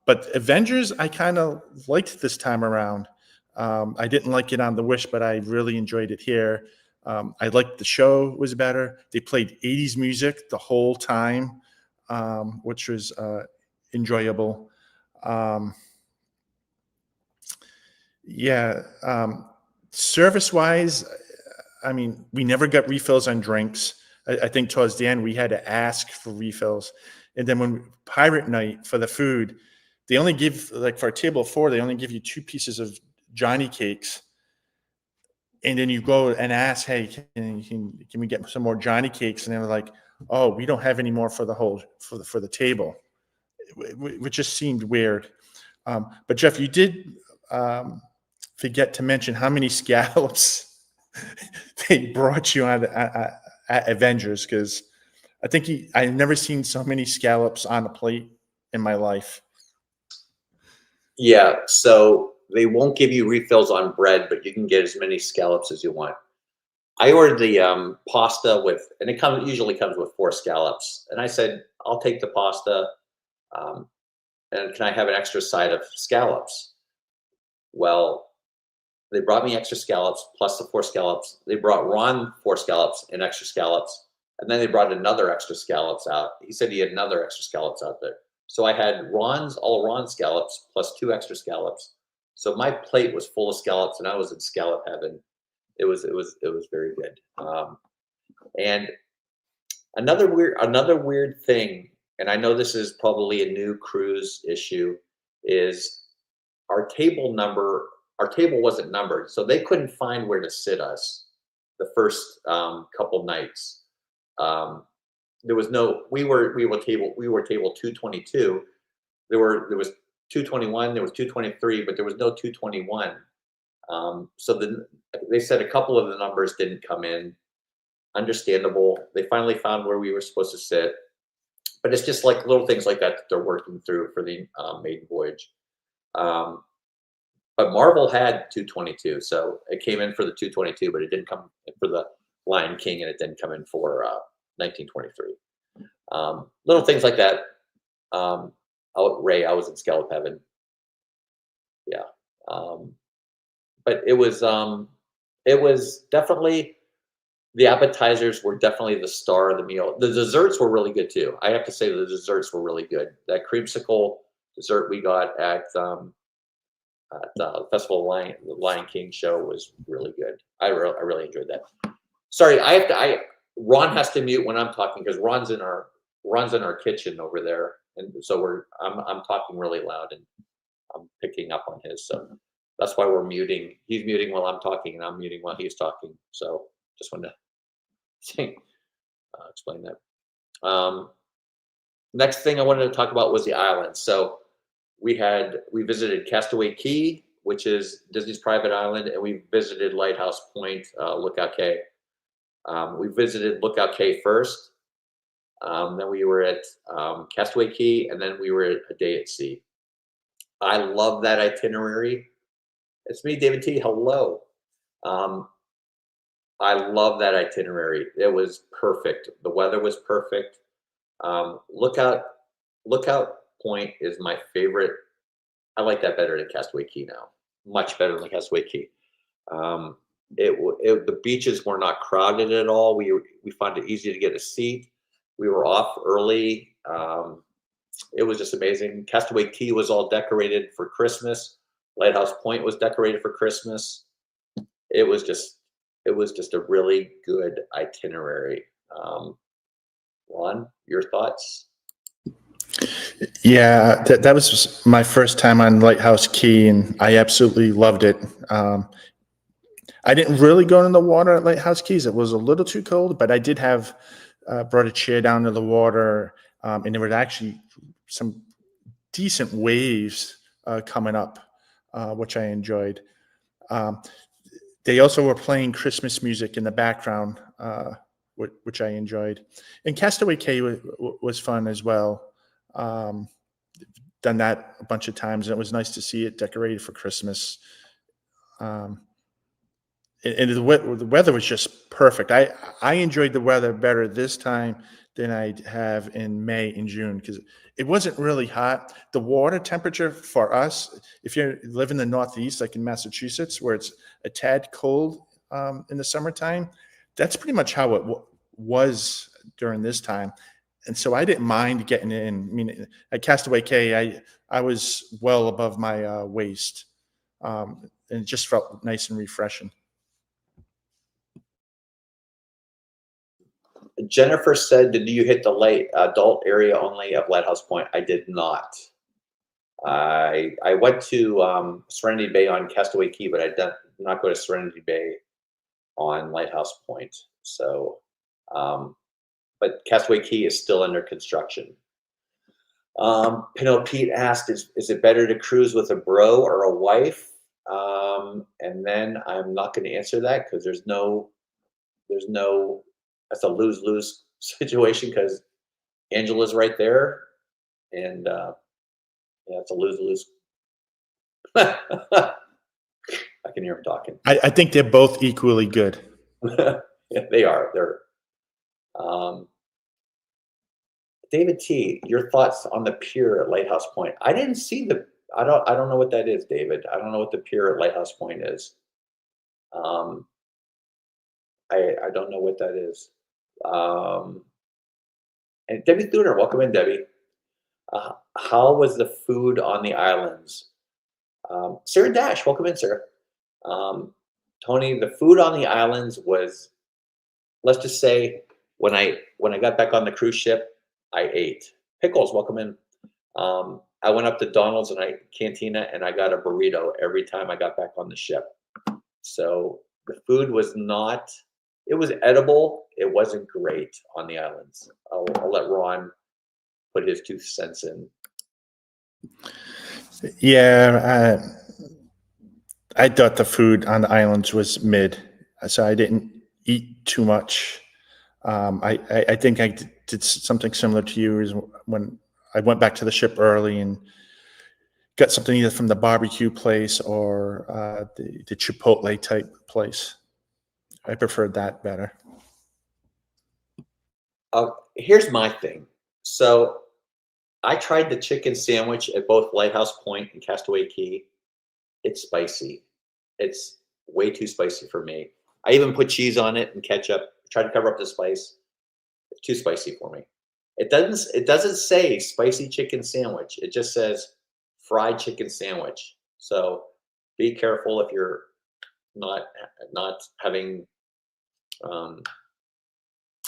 Speaker 3: But Avengers, I kind of liked this time around. I didn't like it on the Wish, but I really enjoyed it here. I liked the show was better. They played 80s music the whole time, which was enjoyable. Yeah. Service-wise, I mean, we never got refills on drinks. I think towards the end we had to ask for refills. And then when Pirate Night for the food, they only give, like for a table of 4, they only give you 2 pieces of Johnny cakes. And then you go and ask, "Hey, can we get some more Johnny cakes?" And they were like, "Oh, we don't have any more for the table," which just seemed weird. But Jeff, you did forget to mention how many scallops they brought you on at Avengers, because I think I've never seen so many scallops on a plate in my life.
Speaker 1: Yeah, so they won't give you refills on bread, but you can get as many scallops as you want. I ordered the pasta and it usually comes with 4 scallops. And I said, "I'll take the pasta, and can I have an extra side of scallops?" Well, they brought me extra scallops plus the 4 scallops. They brought Ron 4 scallops and extra scallops, and then they brought another extra scallops out. He said he had another extra scallops out there. So I had all Ron scallops plus 2 extra scallops. So my plate was full of scallops, and I was in scallop heaven. It was very good. And another weird thing, and I know this is probably a new cruise issue, is our table wasn't numbered, so they couldn't find where to sit us the first couple nights. There was no, we were table 222. There was 221, there was 223, but there was no 221. So they said a couple of the numbers didn't come in. Understandable. They finally found where we were supposed to sit, but it's just like little things like that they're working through for the Maiden Voyage. But Marvel had 222, so it came in for the 222, but it didn't come in for the Lion King, and it didn't come in for 1923. Little things like that. Ray, I was in scallop heaven. Yeah, but it was definitely, the appetizers were definitely the star of the meal. The desserts were really good too. I have to say the desserts were really good. That creamsicle dessert we got at the Festival of the Lion King show was really good. I really enjoyed that. Sorry, Ron has to mute when I'm talking because Ron's in our kitchen over there, and so I'm talking really loud and I'm picking up on his. So that's why we're muting. He's muting while I'm talking, and I'm muting while he's talking. So just wanted to explain that. Next thing I wanted to talk about was the islands. So we visited Castaway Cay, which is Disney's private island, and we visited Lighthouse Point, Lookout Cay. We visited Lookout Cay first. Then we were at Castaway Cay, and then we were a day at sea. I love that itinerary. It's me, David T. Hello. I love that itinerary. It was perfect. The weather was perfect. Lookout Point is my favorite. I like that better than Castaway Cay now. Much better than Castaway Cay. The beaches were not crowded at all. We found it easy to get a seat. We were off early. It was just amazing. Castaway Cay was all decorated for Christmas. Lighthouse Point was decorated for Christmas. It was just a really good itinerary. Ron, your thoughts?
Speaker 3: Yeah, that was my first time on Lighthouse Cay, and I absolutely loved it. I didn't really go in the water at Lighthouse Cay. It was a little too cold, but I did have brought a chair down to the water, and there were actually some decent waves coming up, which I enjoyed. They also were playing Christmas music in the background, which I enjoyed. And Castaway Cay was fun as well. Done that a bunch of times, and it was nice to see it decorated for Christmas. And the weather was just perfect. I enjoyed the weather better this time than I have in May and June because it wasn't really hot. The water temperature for us, if you live in the Northeast, like in Massachusetts, where it's a tad cold in the summertime, that's pretty much how it was during this time. And so I didn't mind getting in. I mean, at Castaway Cay, I was well above my waist, and it just felt nice and refreshing.
Speaker 1: Jennifer said, "Did you hit the late adult area only of Lighthouse Point?" I did not. I went to Serenity Bay on Castaway Cay, but I did not go to Serenity Bay on Lighthouse Point. So, but Castaway Cay is still under construction. Pinot Pete asked, "Is it better to cruise with a bro or a wife?" And then I'm not going to answer that because there's no. That's a lose-lose situation because Angela's right there, and yeah, it's a lose-lose. I can hear him talking.
Speaker 3: I think they're both equally good.
Speaker 1: Yeah, they are. They're. David T, your thoughts on the pier at Lighthouse Point? I didn't see the. I don't know what that is, David. I don't know what the pier at Lighthouse Point is. I don't know what that is. And Debbie Thuner, welcome in, Debbie. How was the food on the islands? Sarah Dash, welcome in, Sarah. Tony, the food on the islands was, let's just say, when I got back on the cruise ship, I ate. Pickles, welcome in. I went up to Donald's and Cantina, and I got a burrito every time I got back on the ship. So the food was not. It was edible. It wasn't great on the islands. I'll let Ron put his 2 cents in.
Speaker 3: Yeah, I thought the food on the islands was mid, so I didn't eat too much. I think I did something similar to you is when I went back to the ship early and got something either from the barbecue place or the Chipotle type place. I preferred that better.
Speaker 1: Here's my thing. So I tried the chicken sandwich at both Lighthouse Point and Castaway Cay. It's spicy. It's way too spicy for me. I even put cheese on it and ketchup. Tried to cover up the spice. It's too spicy for me. It doesn't say spicy chicken sandwich. It just says fried chicken sandwich. So be careful if you're not having,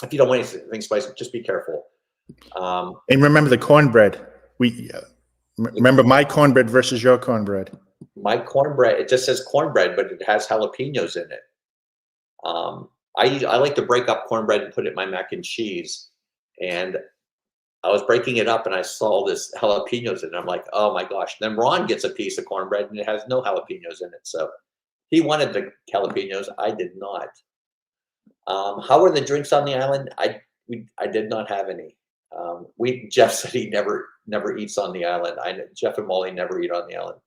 Speaker 1: if you don't want anything spicy, just be careful.
Speaker 3: And remember the cornbread. Remember my cornbread versus your cornbread.
Speaker 1: My cornbread, it just says cornbread, but it has jalapenos in it. I like to break up cornbread and put it in my mac and cheese. And I was breaking it up and I saw this jalapenos in it. I'm like, oh my gosh. Then Ron gets a piece of cornbread and it has no jalapenos in it. So he wanted the jalapenos. I did not. How were the drinks on the island? I did not have any. Jeff said he never eats on the island. Jeff and Molly never eat on the island.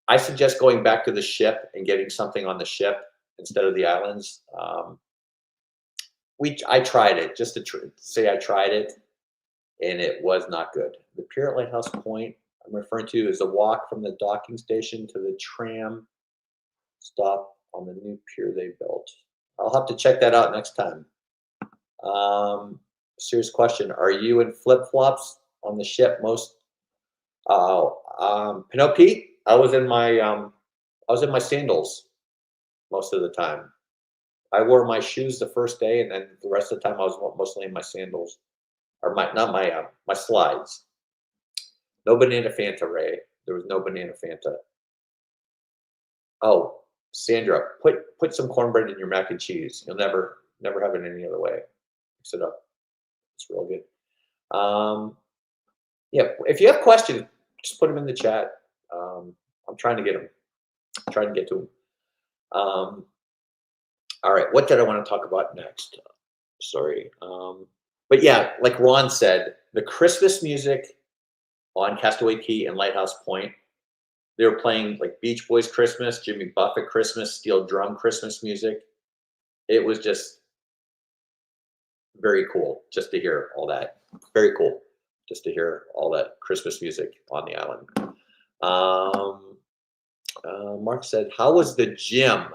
Speaker 1: I suggest going back to the ship and getting something on the ship instead of the islands. I tried it, just to say I tried it, and it was not good. The pier at Lighthouse Point I'm referring to is a walk from the docking station to the tram stop on the new pier they built. I'll have to check that out next time. Serious question: are you in flip-flops on the ship most? Pete, I was in my sandals most of the time. I wore my shoes the first day, and then the rest of the time I was mostly in my sandals, or my slides. No banana Fanta, Ray. There was no banana Fanta. Oh, Sandra, put some cornbread in your mac and cheese. You'll never have it any other way. Mix it up. It's real good. Yeah, if you have questions, just put them in the chat. I'm trying to get them. I'm trying to get to them. All right, what did I want to talk about next? Sorry. But yeah, like Ron said, the Christmas music on Castaway Cay and Lighthouse Point, they were playing like Beach Boys Christmas, Jimmy Buffett Christmas, steel drum Christmas music. It was just very cool just to hear all that. Very cool just to hear all that Christmas music on the island. Mark said, how was the gym?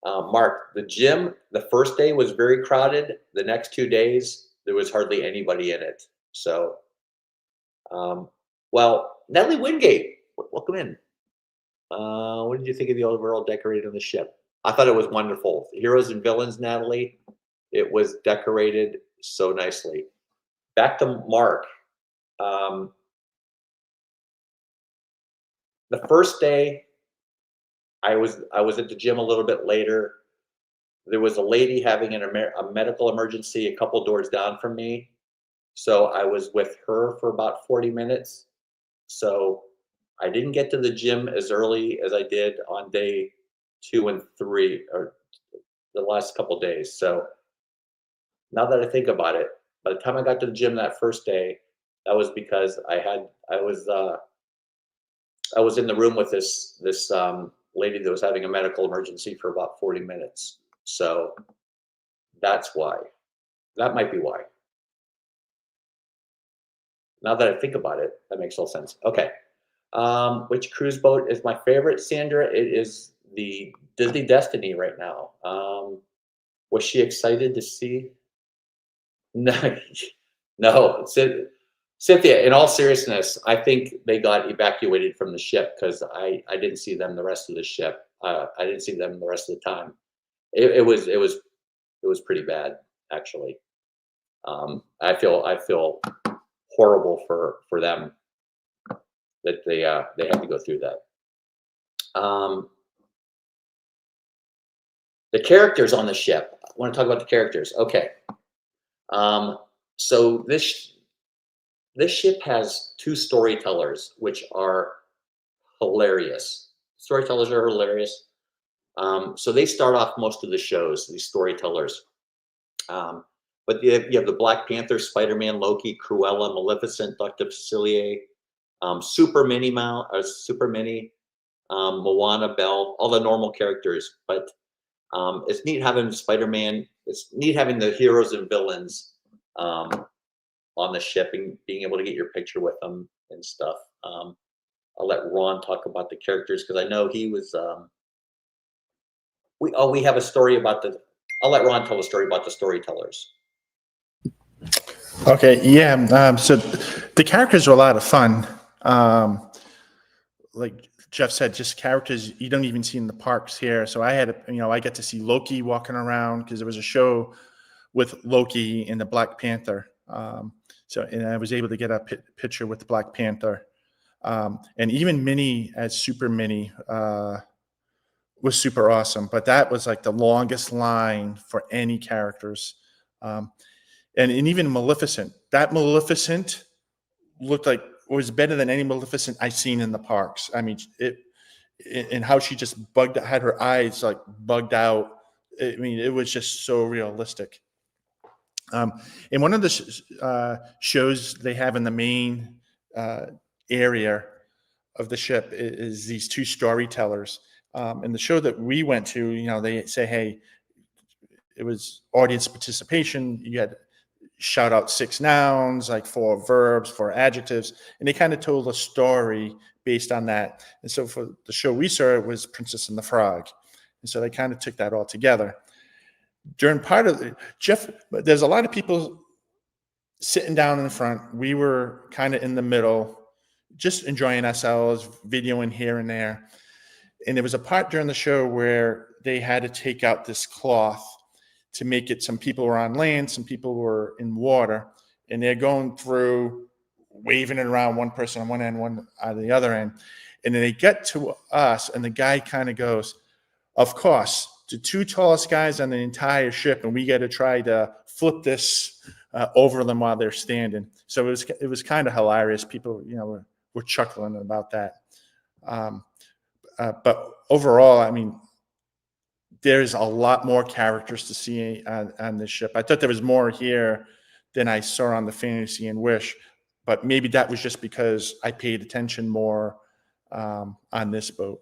Speaker 1: Mark, the gym, the first day was very crowded. The next 2 days, there was hardly anybody in it. So, well, Natalie Wingate, welcome in. What did you think of the overall decorating of the ship? I thought it was wonderful. Heroes and Villains, Natalie, it was decorated so nicely. Back to Mark. The first day, I was at the gym a little bit later. There was a lady having a medical emergency a couple doors down from me. So I was with her for about 40 minutes. So I didn't get to the gym as early as I did on day 2 and 3, or the last couple days. So now that I think about it, by the time I got to the gym that first day, that was because I was in the room with this lady that was having a medical emergency for about 40 minutes. So that's why. That might be why. Now that I think about it, that makes all sense. Okay. Which cruise boat is my favorite, Sandra? It is the Disney Destiny right now. Was she excited to see? No. Cynthia, in all seriousness, I think they got evacuated from the ship because I didn't see them the rest of the ship. I didn't see them the rest of the time. It was pretty bad, actually. I feel horrible for them that they had to go through that. The characters on the ship. I want to talk about the characters. Okay. So this ship has 2 storytellers, which are hilarious. Storytellers are hilarious. So they start off most of the shows, these storytellers. But you have the Black Panther, Spider-Man, Loki, Cruella, Maleficent, Dr. Facilier, Super Minnie, Moana, Belle, all the normal characters. But it's neat having Spider-Man. It's neat having the heroes and villains on the ship and being able to get your picture with them and stuff. I'll let Ron talk about the characters because I know he was. We have a story about the. I'll let Ron tell a story about the storytellers.
Speaker 3: Okay, yeah. So the characters are a lot of fun. Like Jeff said, just characters you don't even see in the parks here. So I had, I get to see Loki walking around because there was a show with Loki and the Black Panther. And I was able to get a picture with the Black Panther. And even Minnie as Super Minnie was super awesome. But that was like the longest line for any characters. And even Maleficent. That Maleficent looked like was better than any Maleficent I've seen in the parks. I mean, and how she just had her eyes like bugged out. I mean, it was just so realistic. And one of the shows they have in the main area of the ship is these two storytellers. And the show that we went to, they say, hey, it was audience participation. You had shout out 6 nouns, like 4 verbs, 4 adjectives, and they kind of told a story based on that. And so for the show we saw, it was Princess and the Frog. And so they kind of took that all together. During part of Jeff, there's a lot of people sitting down in the front. We were kind of in the middle, just enjoying ourselves, videoing here and there. And there was a part during the show where they had to take out this cloth to make it, some people were on land, some people were in water, and they're going through, waving it around, one person on one end, one on the other end. And then they get to us, and the guy kind of goes, of course, the 2 tallest guys on the entire ship, and we got to try to flip this over them while they're standing. So it was kind of hilarious. People, were chuckling about that. But overall, I mean, there's a lot more characters to see on this ship. I thought there was more here than I saw on the Fantasy and Wish, but maybe that was just because I paid attention more on this boat.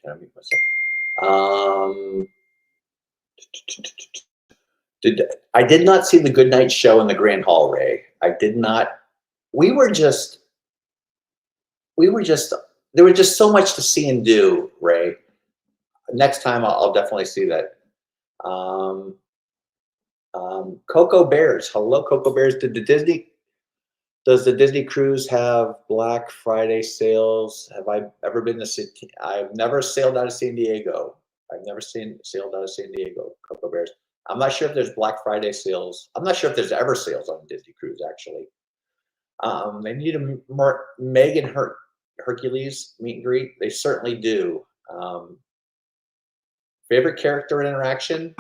Speaker 1: Can I mute myself? I did not see the Goodnight Show in the Grand Hall, Ray. I did not. There was just so much to see and do, Ray. Next time I'll definitely see that. Cocoa Bears. Hello, Cocoa Bears. Does the Disney cruise have Black Friday sales? Have I ever been to city? I've never sailed out of San Diego. I've never sailed out of San Diego, Cocoa Bears. I'm not sure if there's Black Friday sales. I'm not sure if there's ever sales on a Disney cruise, actually. They need a more Megan Hercules meet and greet. They certainly do. Favorite character interaction?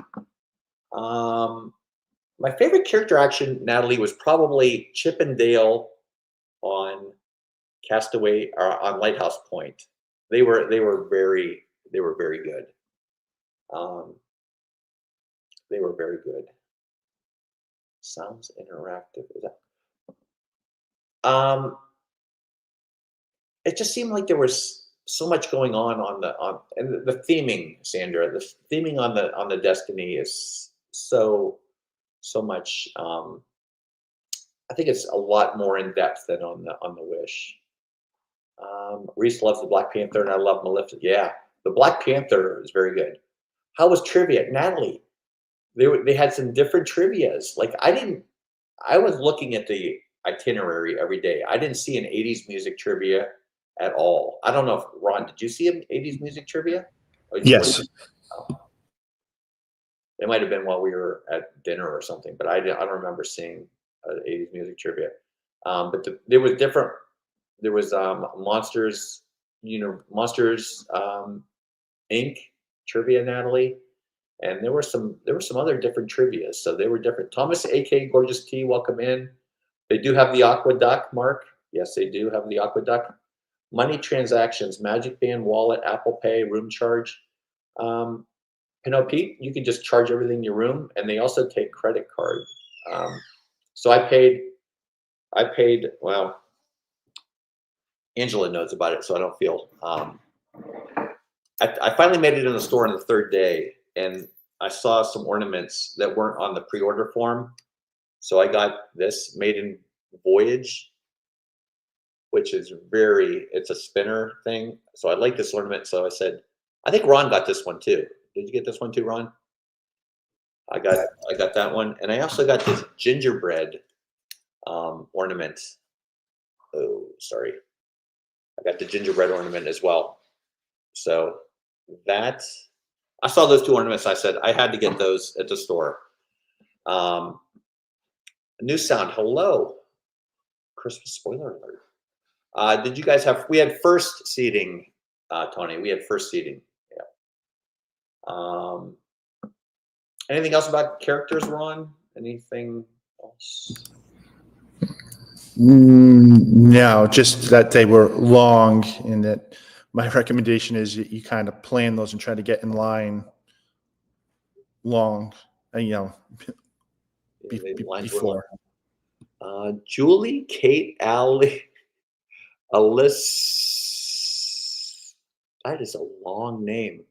Speaker 1: My favorite character action, Natalie, was probably Chip and Dale on Castaway or on Lighthouse Point. They were very good. They were very good. Sounds interactive. Is that? It just seemed like there was so much going on and the theming, Sandra. The theming on the Destiny is so much. I think it's a lot more in depth than on the Wish. Reese loves the Black Panther, and I love Maleficent. Yeah, the Black Panther is very good. How was trivia, Natalie? They had some different trivias. Like I was looking at the itinerary every day. I didn't see an 80s music trivia at all. I don't know if Ron, did you see an 80s music trivia?
Speaker 3: Yes.
Speaker 1: It might have been while we were at dinner or something, but I don't remember seeing 80s music trivia. But there was different. There was Monsters, Monsters Inc. trivia, Natalie, and there were some other different trivia. So they were different. Thomas, A.K. Gorgeous T, welcome in. They do have the Aqueduct, Mark. Yes, they do have the Aqueduct. Money transactions, Magic Band, Wallet, Apple Pay, room charge. Pete, you can just charge everything in your room, and they also take credit card. So I paid. Well, Angela knows about it, so I don't feel. I finally made it in the store on the 3rd day, and I saw some ornaments that weren't on the pre-order form. So I got this Maiden Voyage, which is it's a spinner thing. So I like this ornament. So I said, I think Ron got this one too. Did you get this one too, Ron? I got that one. And I also got this gingerbread ornament. Oh, sorry. I got the gingerbread ornament as well. So that, I saw those 2 ornaments. I said I had to get those at the store. New sound. Hello. Christmas spoiler alert. Did you guys have? We had first seating, Tony. We had first seating. Yeah. Anything else about characters, Ron? Anything else?
Speaker 3: No, just that they were long, and that my recommendation is you kind of plan those and try to get in line long, you know,
Speaker 1: Yeah, maybe lines were
Speaker 3: before.
Speaker 1: Julie, Kate, Allie, Alyssa. That is a long name.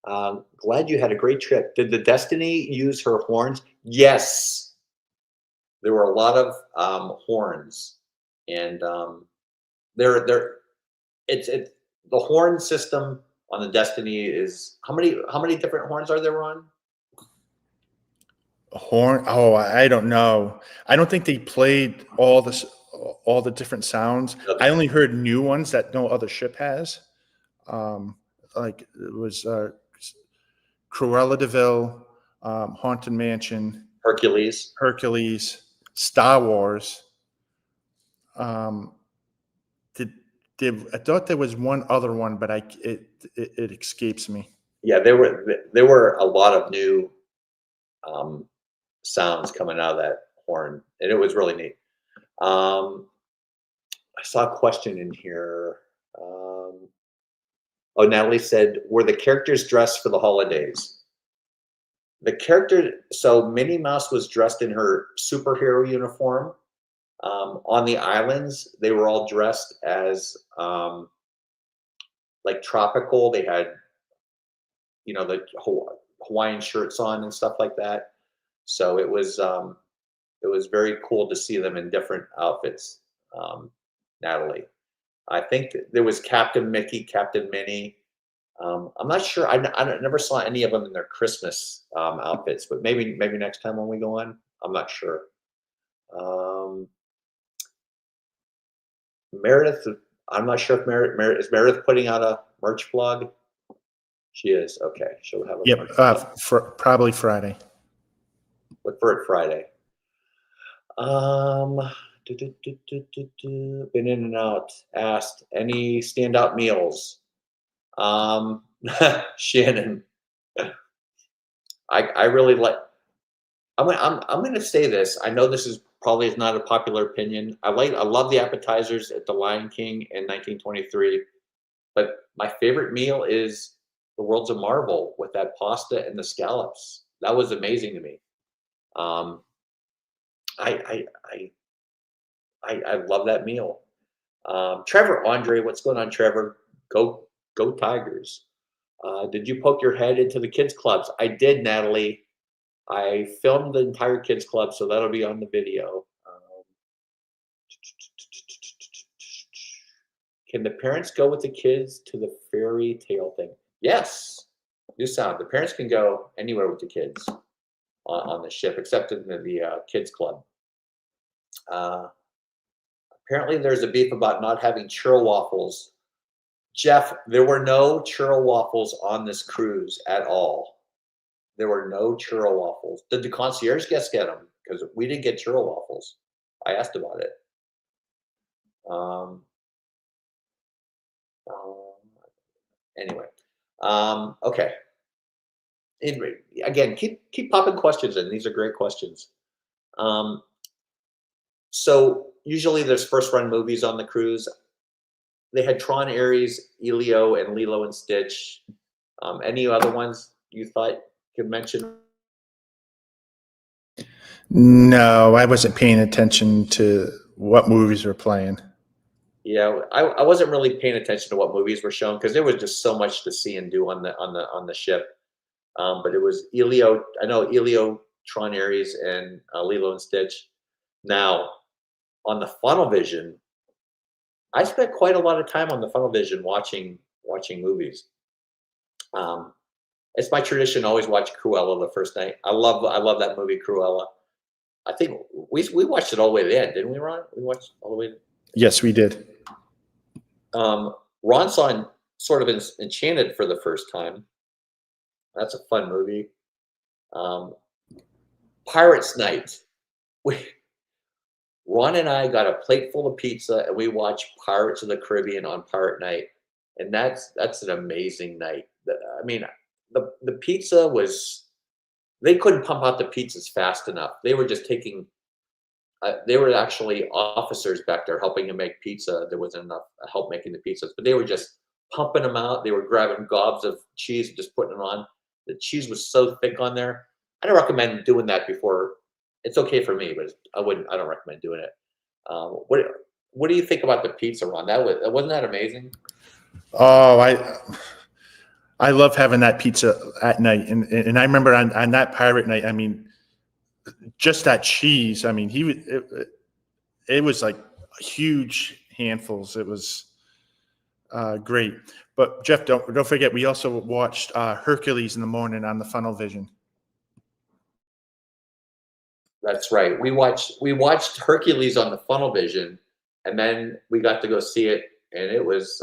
Speaker 1: Glad you had a great trip. Did the Destiny use her horns? Yes. There were a lot of horns, and it's the horn system on the Destiny is how many different horns are there on?
Speaker 3: A horn? Oh, I don't know. I don't think they played all the different sounds.
Speaker 1: Okay.
Speaker 3: I only heard new ones that no other ship has. Like it was Cruella de Vil, Haunted Mansion,
Speaker 1: Hercules.
Speaker 3: Star Wars. I thought there was one other one, but it escapes me.
Speaker 1: Yeah, there were a lot of new sounds coming out of that horn, and it was really neat. I saw a question in here. Oh, Natalie said, were the characters dressed for the holidays? The character, so Minnie Mouse was dressed in her superhero uniform. On the islands, they were all dressed as like tropical. They had, the Hawaiian shirts on and stuff like that. So it was very cool to see them in different outfits. Natalie, I think there was Captain Mickey, Captain Minnie. I'm not sure. I never saw any of them in their Christmas outfits, but maybe next time when we go on. I'm not sure. Meredith, I'm not sure if is Meredith putting out a merch blog. She is. Okay, she'll have a
Speaker 3: Yep,
Speaker 1: merch blog.
Speaker 3: probably Friday.
Speaker 1: Look for it Friday. Been in and out. Asked any standout meals. Shannon, I really like. I'm going to say this. I know this is probably not a popular opinion. I love the appetizers at the Lion King in 1923, but my favorite meal is the Worlds of Marvel with that pasta and the scallops. That was amazing to me. I love that meal. Trevor Andre, what's going on, Trevor? Go Tigers. Did you poke your head into the kids clubs? I did, Natalie. I filmed the entire kids club, so that'll be on the video. Can the parents go with the kids to the fairy tale thing? Yes. New sound. The parents can go anywhere with the kids on the ship, except in the kids club. Apparently, there's a beef about not having churro waffles. Jeff, there were no churro waffles on this cruise at all. There were no churro waffles. Did the concierge guests get them? Because we didn't get churro waffles. I asked about it. Anyway, okay. Anyway, again, keep popping questions in. These are great questions. So usually there's first run movies on the cruise. They had Tron, Ares, Elio, and Lilo and Stitch. Any other ones you thought could mention?
Speaker 3: No, I wasn't paying attention to what movies were playing.
Speaker 1: Yeah, I wasn't really paying attention to what movies were shown because there was just so much to see and do on the ship. But it was Elio. I know Elio, Tron, Ares, and Lilo and Stitch. Now, on the Funnel Vision, I spent quite a lot of time on the Funnel Vision watching movies. It's my tradition to always watch Cruella the first night. I love that movie, Cruella. I think we watched it all the way to the end, didn't we, Ron? We watched all the way.
Speaker 3: Yes, we did.
Speaker 1: Ron saw sort of Enchanted for the first time. That's a fun movie. Pirates Night. We, Ron and I got a plate full of pizza and we watched Pirates of the Caribbean on Pirate Night, and that's an amazing night. I mean, the pizza was, they couldn't pump out the pizzas fast enough. They were just taking. They were actually officers back there helping to make pizza. There wasn't enough help making the pizzas, but they were just pumping them out. They were grabbing gobs of cheese and just putting it on. The cheese was so thick on there. I don't recommend doing that before. It's okay for me, but I don't recommend doing it. What do you think about the pizza, Ron? Wasn't that amazing?
Speaker 3: Oh, I love having that pizza at night, and I remember on that pirate night. I mean, just that cheese. I mean, it was like huge handfuls. It was great. But Jeff, don't forget, we also watched Hercules in the morning on the Funnel Vision.
Speaker 1: That's right. We watched Hercules on the Funnel Vision, and then we got to go see it, and it was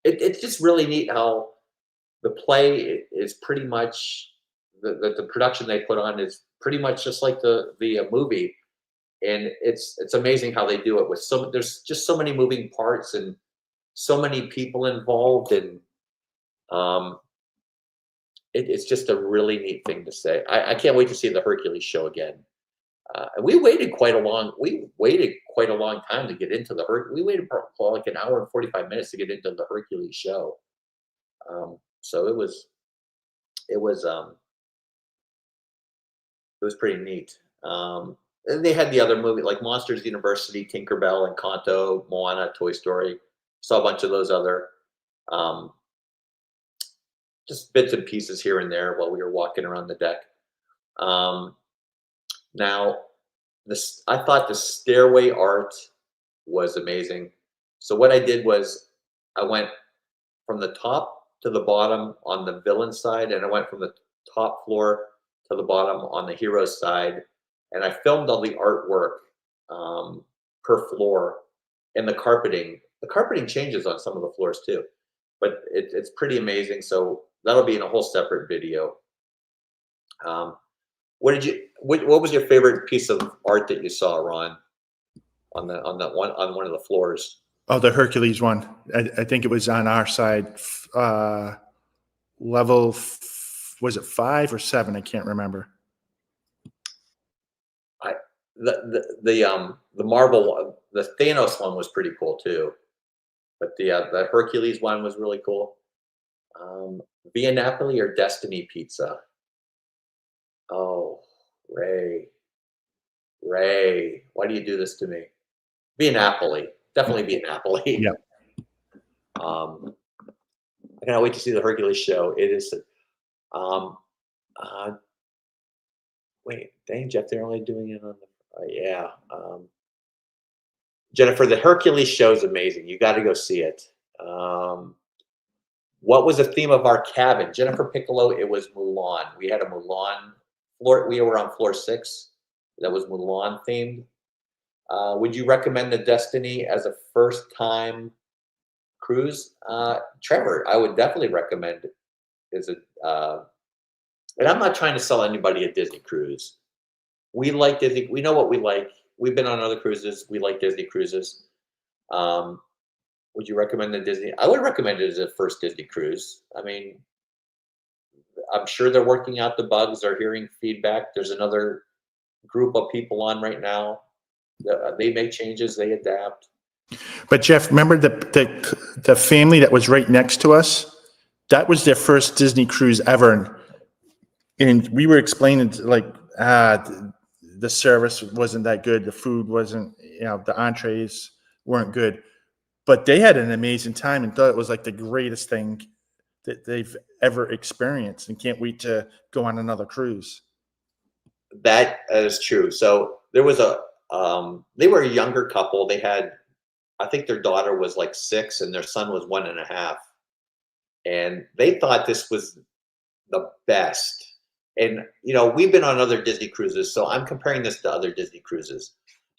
Speaker 1: it's just really neat how the play is pretty much the production they put on is pretty much just like the movie, and it's amazing how they do it with there's just so many moving parts and so many people involved, and it's just a really neat thing to say. I can't wait to see the Hercules show again. We waited quite a long time to get into the Hercules. We waited for like an hour and 45 minutes to get into the Hercules show. So it was pretty neat. And they had the other movie like Monsters University, Tinkerbell, Encanto, Moana, Toy Story. Saw a bunch of those other just bits and pieces here and there while we were walking around the deck. Now, I thought the stairway art was amazing. So what I did was I went from the top to the bottom on the villain side, and I went from the top floor to the bottom on the hero side, and I filmed all the artwork per floor and the carpeting. The carpeting changes on some of the floors too, but it's pretty amazing. So that'll be in a whole separate video. What was your favorite piece of art that you saw, Ron, on one of the floors?
Speaker 3: Oh, the Hercules one. I think it was on our side. Level, was it 5 or 7? I can't remember.
Speaker 1: The Marvel, the Thanos one was pretty cool too, but the Hercules one was really cool. Via Napoli or Destiny Pizza? Oh, Ray, why do you do this to me? Via Napoli, definitely Via Napoli.
Speaker 3: Yeah.
Speaker 1: I cannot wait to see the Hercules show. It is. Wait, dang, Jeff, they're only doing it on the. Yeah. Jennifer, the Hercules show is amazing. You got to go see it. What was the theme of our cabin? Jennifer Piccolo, it was Mulan. We had a Mulan floor. We were on floor 6. That was Mulan themed. Would you recommend the Destiny as a first-time cruise? Trevor, I would definitely recommend it. And I'm not trying to sell anybody a Disney cruise. We like Disney. We know what we like. We've been on other cruises. We like Disney cruises. Would you recommend the Disney? I would recommend it as a first Disney cruise. I mean, I'm sure they're working out the bugs. They're hearing feedback. There's another group of people on right now. They make changes. They adapt.
Speaker 3: But Jeff, remember the family that was right next to us? That was their first Disney cruise ever, and we were explaining the service wasn't that good, the food wasn't, the entrees weren't good, but they had an amazing time and thought it was like the greatest thing that they've ever experienced, and can't wait to go on another cruise.
Speaker 1: That is true. So there was they were a younger couple. They had, I think their daughter was like 6 and their son was 1.5. And they thought this was the best. And, we've been on other Disney cruises, so I'm comparing this to other Disney cruises.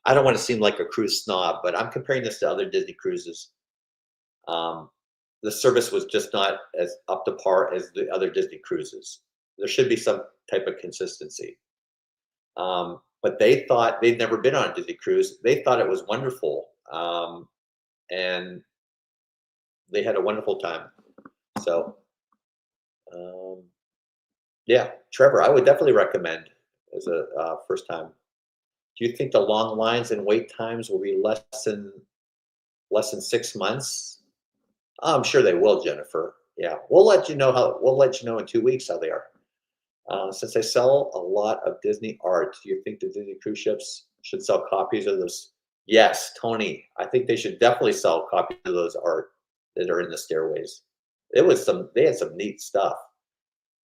Speaker 1: I don't want to seem like a cruise snob, but I'm comparing this to other Disney cruises. The service was just not as up to par as the other Disney cruises. There should be some type of consistency. But they thought they'd never been on a Disney cruise. They thought it was wonderful. And they had a wonderful time. So, yeah, Trevor, I would definitely recommend as a first time. Do you think the long lines and wait times will be less than 6 months? I'm sure they will, Jennifer. Yeah, we'll let you know in 2 weeks how they are. Since they sell a lot of Disney art, do you think the Disney cruise ships should sell copies of those? Yes, Tony. I think they should definitely sell copies of those art that are in the stairways. They had some neat stuff.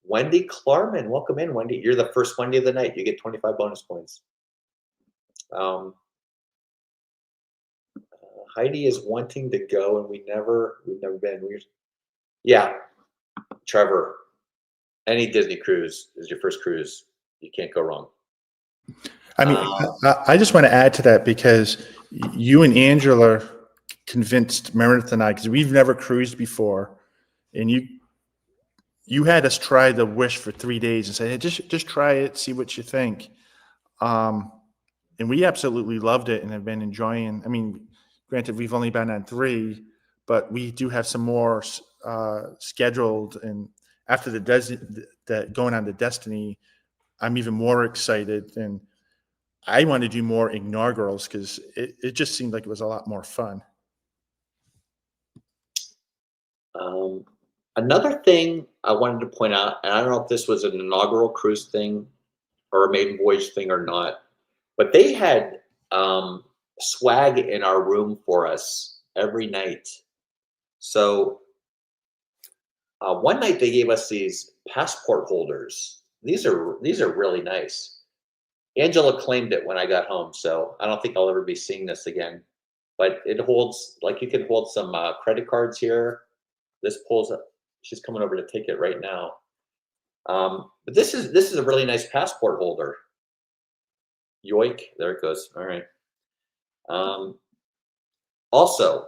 Speaker 1: Wendy Klarman, welcome in, Wendy. You're the first Wendy of the night. You get 25 bonus points. Heidi is wanting to go, and we've never been. Yeah, Trevor. Any Disney cruise is your first cruise. You can't go wrong.
Speaker 3: I mean, I just want to add to that because you and Angela convinced Meredith and I, because we've never cruised before, and you had us try the Wish for 3 days and say, hey, just try it, see what you think. And we absolutely loved it and have been enjoying. I mean, granted, we've only been on 3, but we do have some more scheduled. And after the going on to Destiny, I'm even more excited. And I want to do more inaugurals because it just seemed like it was a lot more fun.
Speaker 1: Another thing I wanted to point out, and I don't know if this was an inaugural cruise thing or a maiden voyage thing or not, but they had swag in our room for us every night. So one night they gave us these passport holders. These are really nice. Angela claimed it when I got home, so I don't think I'll ever be seeing this again. But it holds, like, you can hold some credit cards here. This pulls up. She's coming over to take it right now. But this is a really nice passport holder. Yoink! There it goes. All right. Also,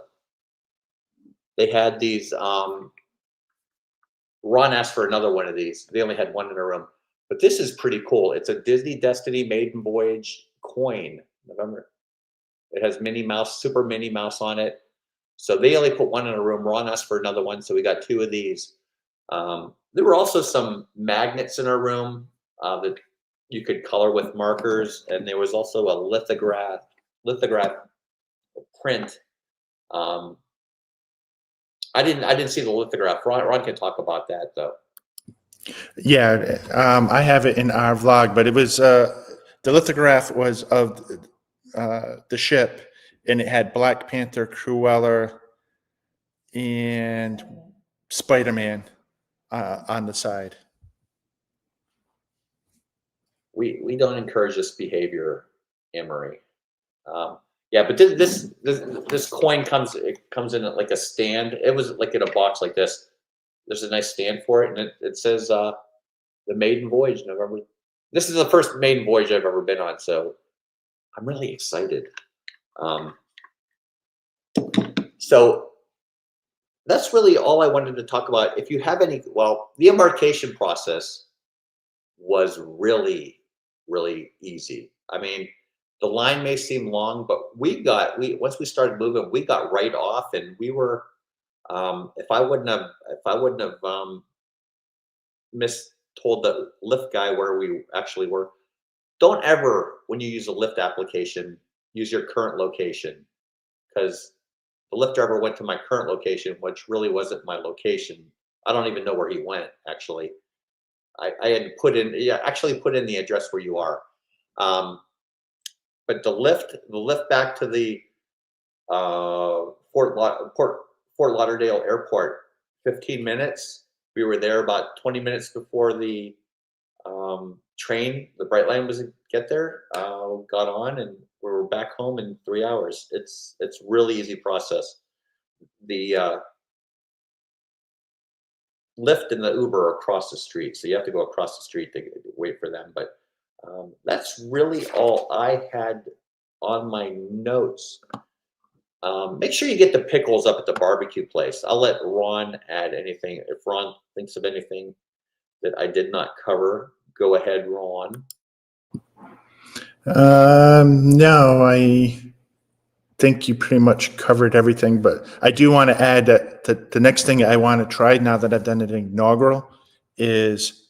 Speaker 1: they had these. Ron asked for another one of these. They only had one in a room. But this is pretty cool. It's a Disney Destiny Maiden Voyage coin. November. It has Minnie Mouse, Super Minnie Mouse on it. So they only put one in a room. Ron asked for another one, so we got 2 of these. There were also some magnets in our room that you could color with markers, and there was also a lithograph print. I didn't see the lithograph. Ron can talk about that though.
Speaker 3: Yeah, I have it in our vlog, but it was the lithograph was of the ship, and it had Black Panther, Cruella, and Spider-Man on the side.
Speaker 1: We don't encourage this behavior, Emery. Yeah, but this coin comes in like a stand. It was like in a box like this. There's a nice stand for it, and it says the Maiden Voyage, November. This is the first Maiden Voyage I've ever been on, so I'm really excited. So that's really all I wanted to talk about. If you have any, well, the embarkation process was really, really easy. I mean, the line may seem long, but once we started moving, we got right off, and we were. If I wouldn't have told the Lyft guy where we actually were, don't ever, when you use a Lyft application, use your current location, because the Lyft driver went to my current location, which really wasn't my location. I don't even know where he went, actually. I had put in the address where you are. But the Lyft back to the Fort Lauderdale Airport, 15 minutes. We were there about 20 minutes before the train, the Brightline was to get there. Got on, and we were back home in 3 hours. It's really easy process. The Lyft and the Uber are across the street, so you have to go across the street to wait for them. But that's really all I had on my notes. Make sure you get the pickles up at the barbecue place. I'll let Ron add anything. If Ron thinks of anything that I did not cover, go ahead, Ron.
Speaker 3: No, I think you pretty much covered everything, but I do want to add that the next thing I want to try now that I've done an inaugural is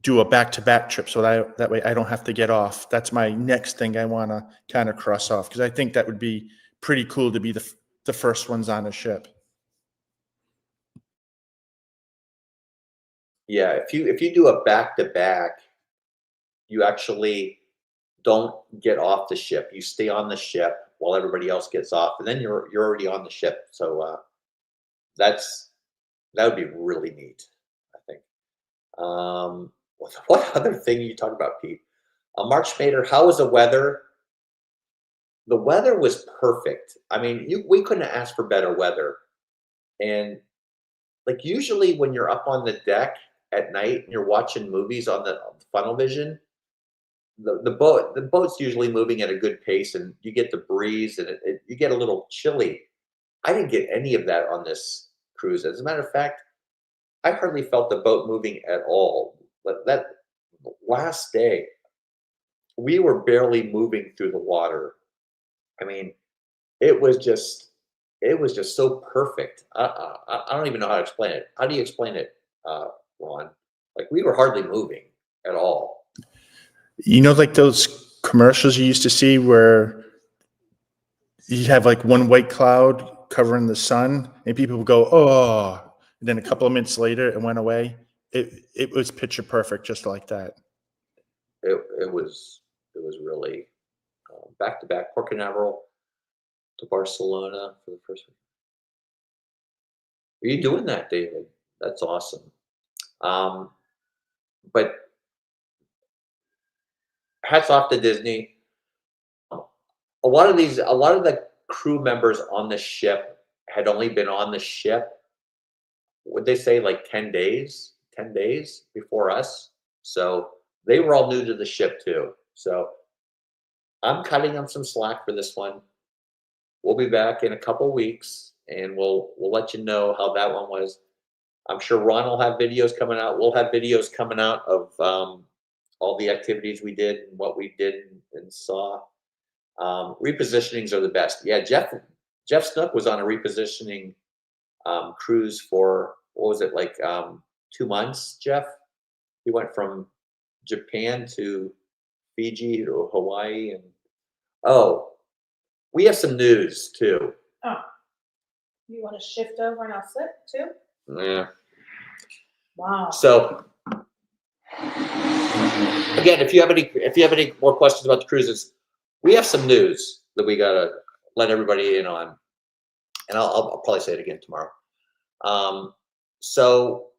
Speaker 3: do a back-to-back trip, so that way I don't have to get off. That's my next thing I want to kind of cross off, because I think that would be pretty cool to be the first ones on a ship.
Speaker 1: Yeah, if you do a back-to-back, you actually don't get off the ship. You stay on the ship while everybody else gets off, and then you're already on the ship. So that would be really neat, I think. What other thing you talk about, Pete? March Mater, how was the weather? The weather was perfect. I mean, we couldn't ask for better weather. And like usually when you're up on the deck at night and you're watching movies on the funnel vision, the boat's usually moving at a good pace, and you get the breeze, and you get a little chilly. I didn't get any of that on this cruise. As a matter of fact, I hardly felt the boat moving at all. But that last day, we were barely moving through the water. I mean, it was just so perfect. I don't even know how to explain it. How do you explain it, Ron? Like we were hardly moving at all.
Speaker 3: You know, like those commercials you used to see where you have like one white cloud covering the sun, and people would go, "Oh," and then a couple of minutes later, it went away. It was picture perfect, just like that.
Speaker 1: It was really back to back. Port Canaveral to Barcelona for the first one. Are you doing that, David? That's awesome. But hats off to Disney. A lot of the crew members on the ship had only been on the ship, would they say like 10 days before us. So they were all new to the ship too. So I'm cutting them some slack for this one. We'll be back in a couple weeks, and we'll let you know how that one was. I'm sure Ron will have videos coming out. We'll have videos coming out of all the activities we did and what we did and saw. Repositionings are the best. Yeah, Jeff Snook was on a repositioning cruise for, what was it, like 2 months, Jeff? He went from Japan to Fiji to Hawaii. And we have some news too.
Speaker 2: Oh, you want to shift over and I'll sit too?
Speaker 1: Yeah.
Speaker 2: Wow.
Speaker 1: So again, if you have any more questions about the cruises, we have some news that we gotta let everybody in on, and I'll probably say it again tomorrow. So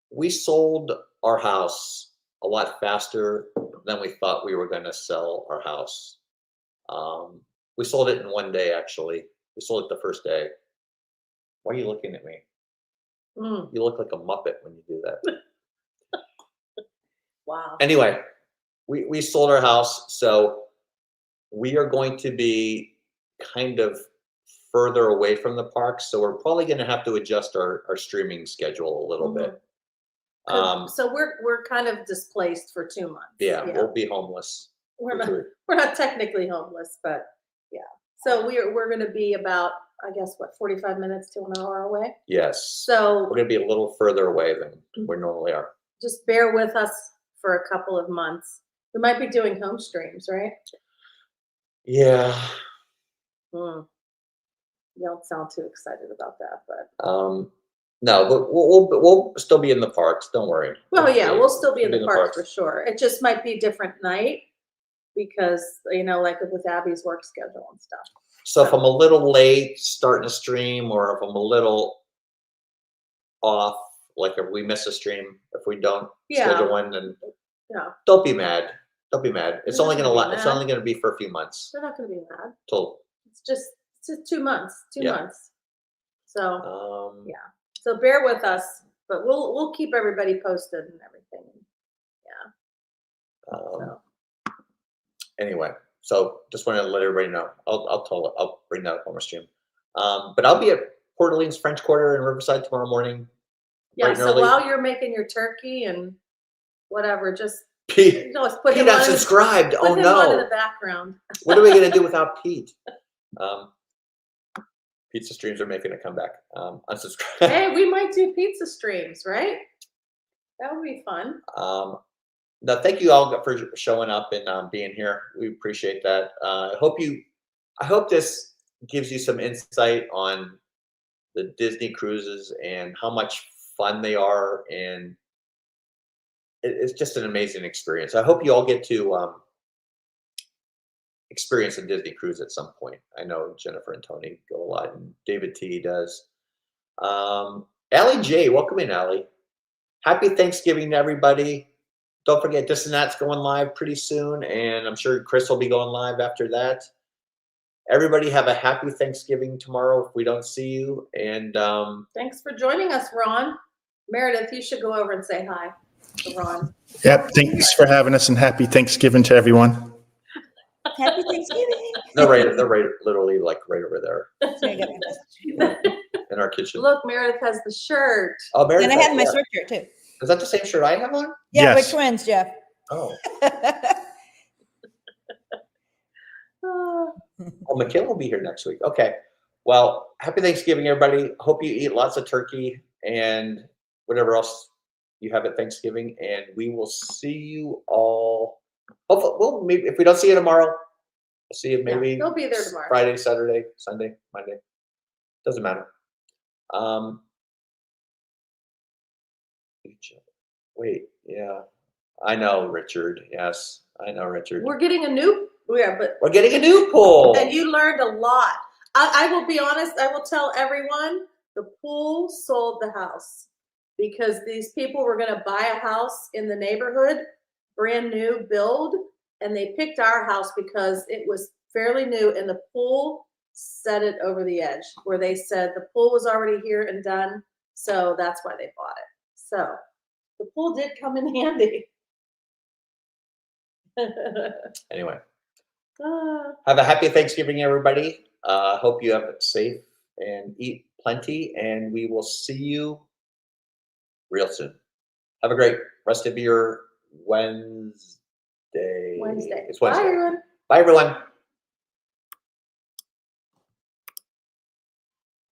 Speaker 1: we sold our house a lot faster than we thought we were going to sell our house. We sold it in one day, actually. We sold it the first day. Why are you looking at me? You look like a Muppet when you do that.
Speaker 2: Wow.
Speaker 1: Anyway, we sold our house, so we are going to be kind of further away from the parks, so we're probably going to have to adjust our streaming schedule a little bit.
Speaker 2: So we're kind of displaced for 2 months.
Speaker 1: Yeah, we'll be homeless.
Speaker 2: We're not technically homeless, but yeah. So we're going to be about, I guess, what, 45 minutes to an hour away?
Speaker 1: Yes.
Speaker 2: So
Speaker 1: we're going to be a little further away than we normally are.
Speaker 2: just bear with us for a couple of months. We might be doing home streams, right?
Speaker 1: Yeah.
Speaker 2: You don't sound too excited about that, but
Speaker 1: no, but we'll still be in the parks. Don't worry.
Speaker 2: well, yeah, we'll still be in the parks for sure. It just might be a different night because, like with Abby's work schedule and stuff.
Speaker 1: So if I'm a little late starting a stream, or if I'm a little off, like if we miss a stream, if we don't schedule one, then don't be mad. Don't be mad. It's only gonna be for a few months.
Speaker 2: They're not gonna be mad.
Speaker 1: It's
Speaker 2: just 2 months. 2 months. So
Speaker 1: yeah.
Speaker 2: So bear with us, but we'll keep everybody posted and everything. Yeah.
Speaker 1: Anyway, So just wanted to let everybody know. I'll bring that up on my stream. But I'll be at Port Orleans French Quarter in Riverside tomorrow morning.
Speaker 2: Yeah,
Speaker 1: bright and
Speaker 2: so
Speaker 1: early.
Speaker 2: while you're making your turkey and whatever, just
Speaker 1: Pete,
Speaker 2: put
Speaker 1: Pete
Speaker 2: him on,
Speaker 1: unsubscribed. Oh
Speaker 2: put him on in
Speaker 1: no.
Speaker 2: the background.
Speaker 1: What are we gonna do without Pete? Pizza streams are making a comeback. Unsubscribe.
Speaker 2: Hey, we might do pizza streams, right? That would be fun.
Speaker 1: No, thank you all for showing up and being here. We appreciate that. I hope this gives you some insight on the Disney cruises and how much fun they are, and it's just an amazing experience. I hope you all get to experience a Disney cruise at some point. I know Jennifer and Tony go a lot, and David T does. Allie J, welcome in, Allie. Happy Thanksgiving to everybody. Don't forget, This and That's going live pretty soon, and I'm sure Chris will be going live after that. Everybody have a happy Thanksgiving tomorrow if we don't see you. And
Speaker 2: Thanks for joining us, Ron. Meredith, you should go over and say hi to Ron.
Speaker 3: Yep. Thanks for having us, and happy Thanksgiving to everyone.
Speaker 4: Happy Thanksgiving.
Speaker 1: they're right, literally like right over there
Speaker 4: So I got my message.
Speaker 1: in our kitchen.
Speaker 2: Look, Meredith has the shirt.
Speaker 1: Oh, Meredith,
Speaker 5: And I have my
Speaker 1: yeah.
Speaker 5: sweatshirt too.
Speaker 1: Is that the same shirt I have on?
Speaker 5: Yeah,
Speaker 3: Yes.
Speaker 5: we're twins, Jeff.
Speaker 1: Oh, oh, Michaela will be here next week. Okay. Well, happy Thanksgiving, everybody. Hope you eat lots of turkey and whatever else you have at Thanksgiving. And we will see you all. Hopefully, well, maybe if we don't see you tomorrow, we'll see you maybe
Speaker 2: He'll be there tomorrow.
Speaker 1: Friday, Saturday, Sunday, Monday. Doesn't matter. Wait, yeah. I know, Richard. Yes, I know, Richard.
Speaker 2: We're getting a new, but
Speaker 1: We're getting a new pool.
Speaker 2: and you learned a lot. I will be honest, I will tell everyone the pool sold the house because these people were going to buy a house in the neighborhood, brand new build, and they picked our house because it was fairly new and the pool set it over the edge where they said the pool was already here and done. So that's why they bought it. So the pool did come in handy.
Speaker 1: Anyway,
Speaker 2: Ah.
Speaker 1: have a happy Thanksgiving, everybody. Hope you have it safe and eat plenty, and we will see you real soon. Have a great rest of your Wednesday.
Speaker 2: Wednesday.
Speaker 1: It's Wednesday.
Speaker 2: Bye, everyone.
Speaker 1: Bye, everyone.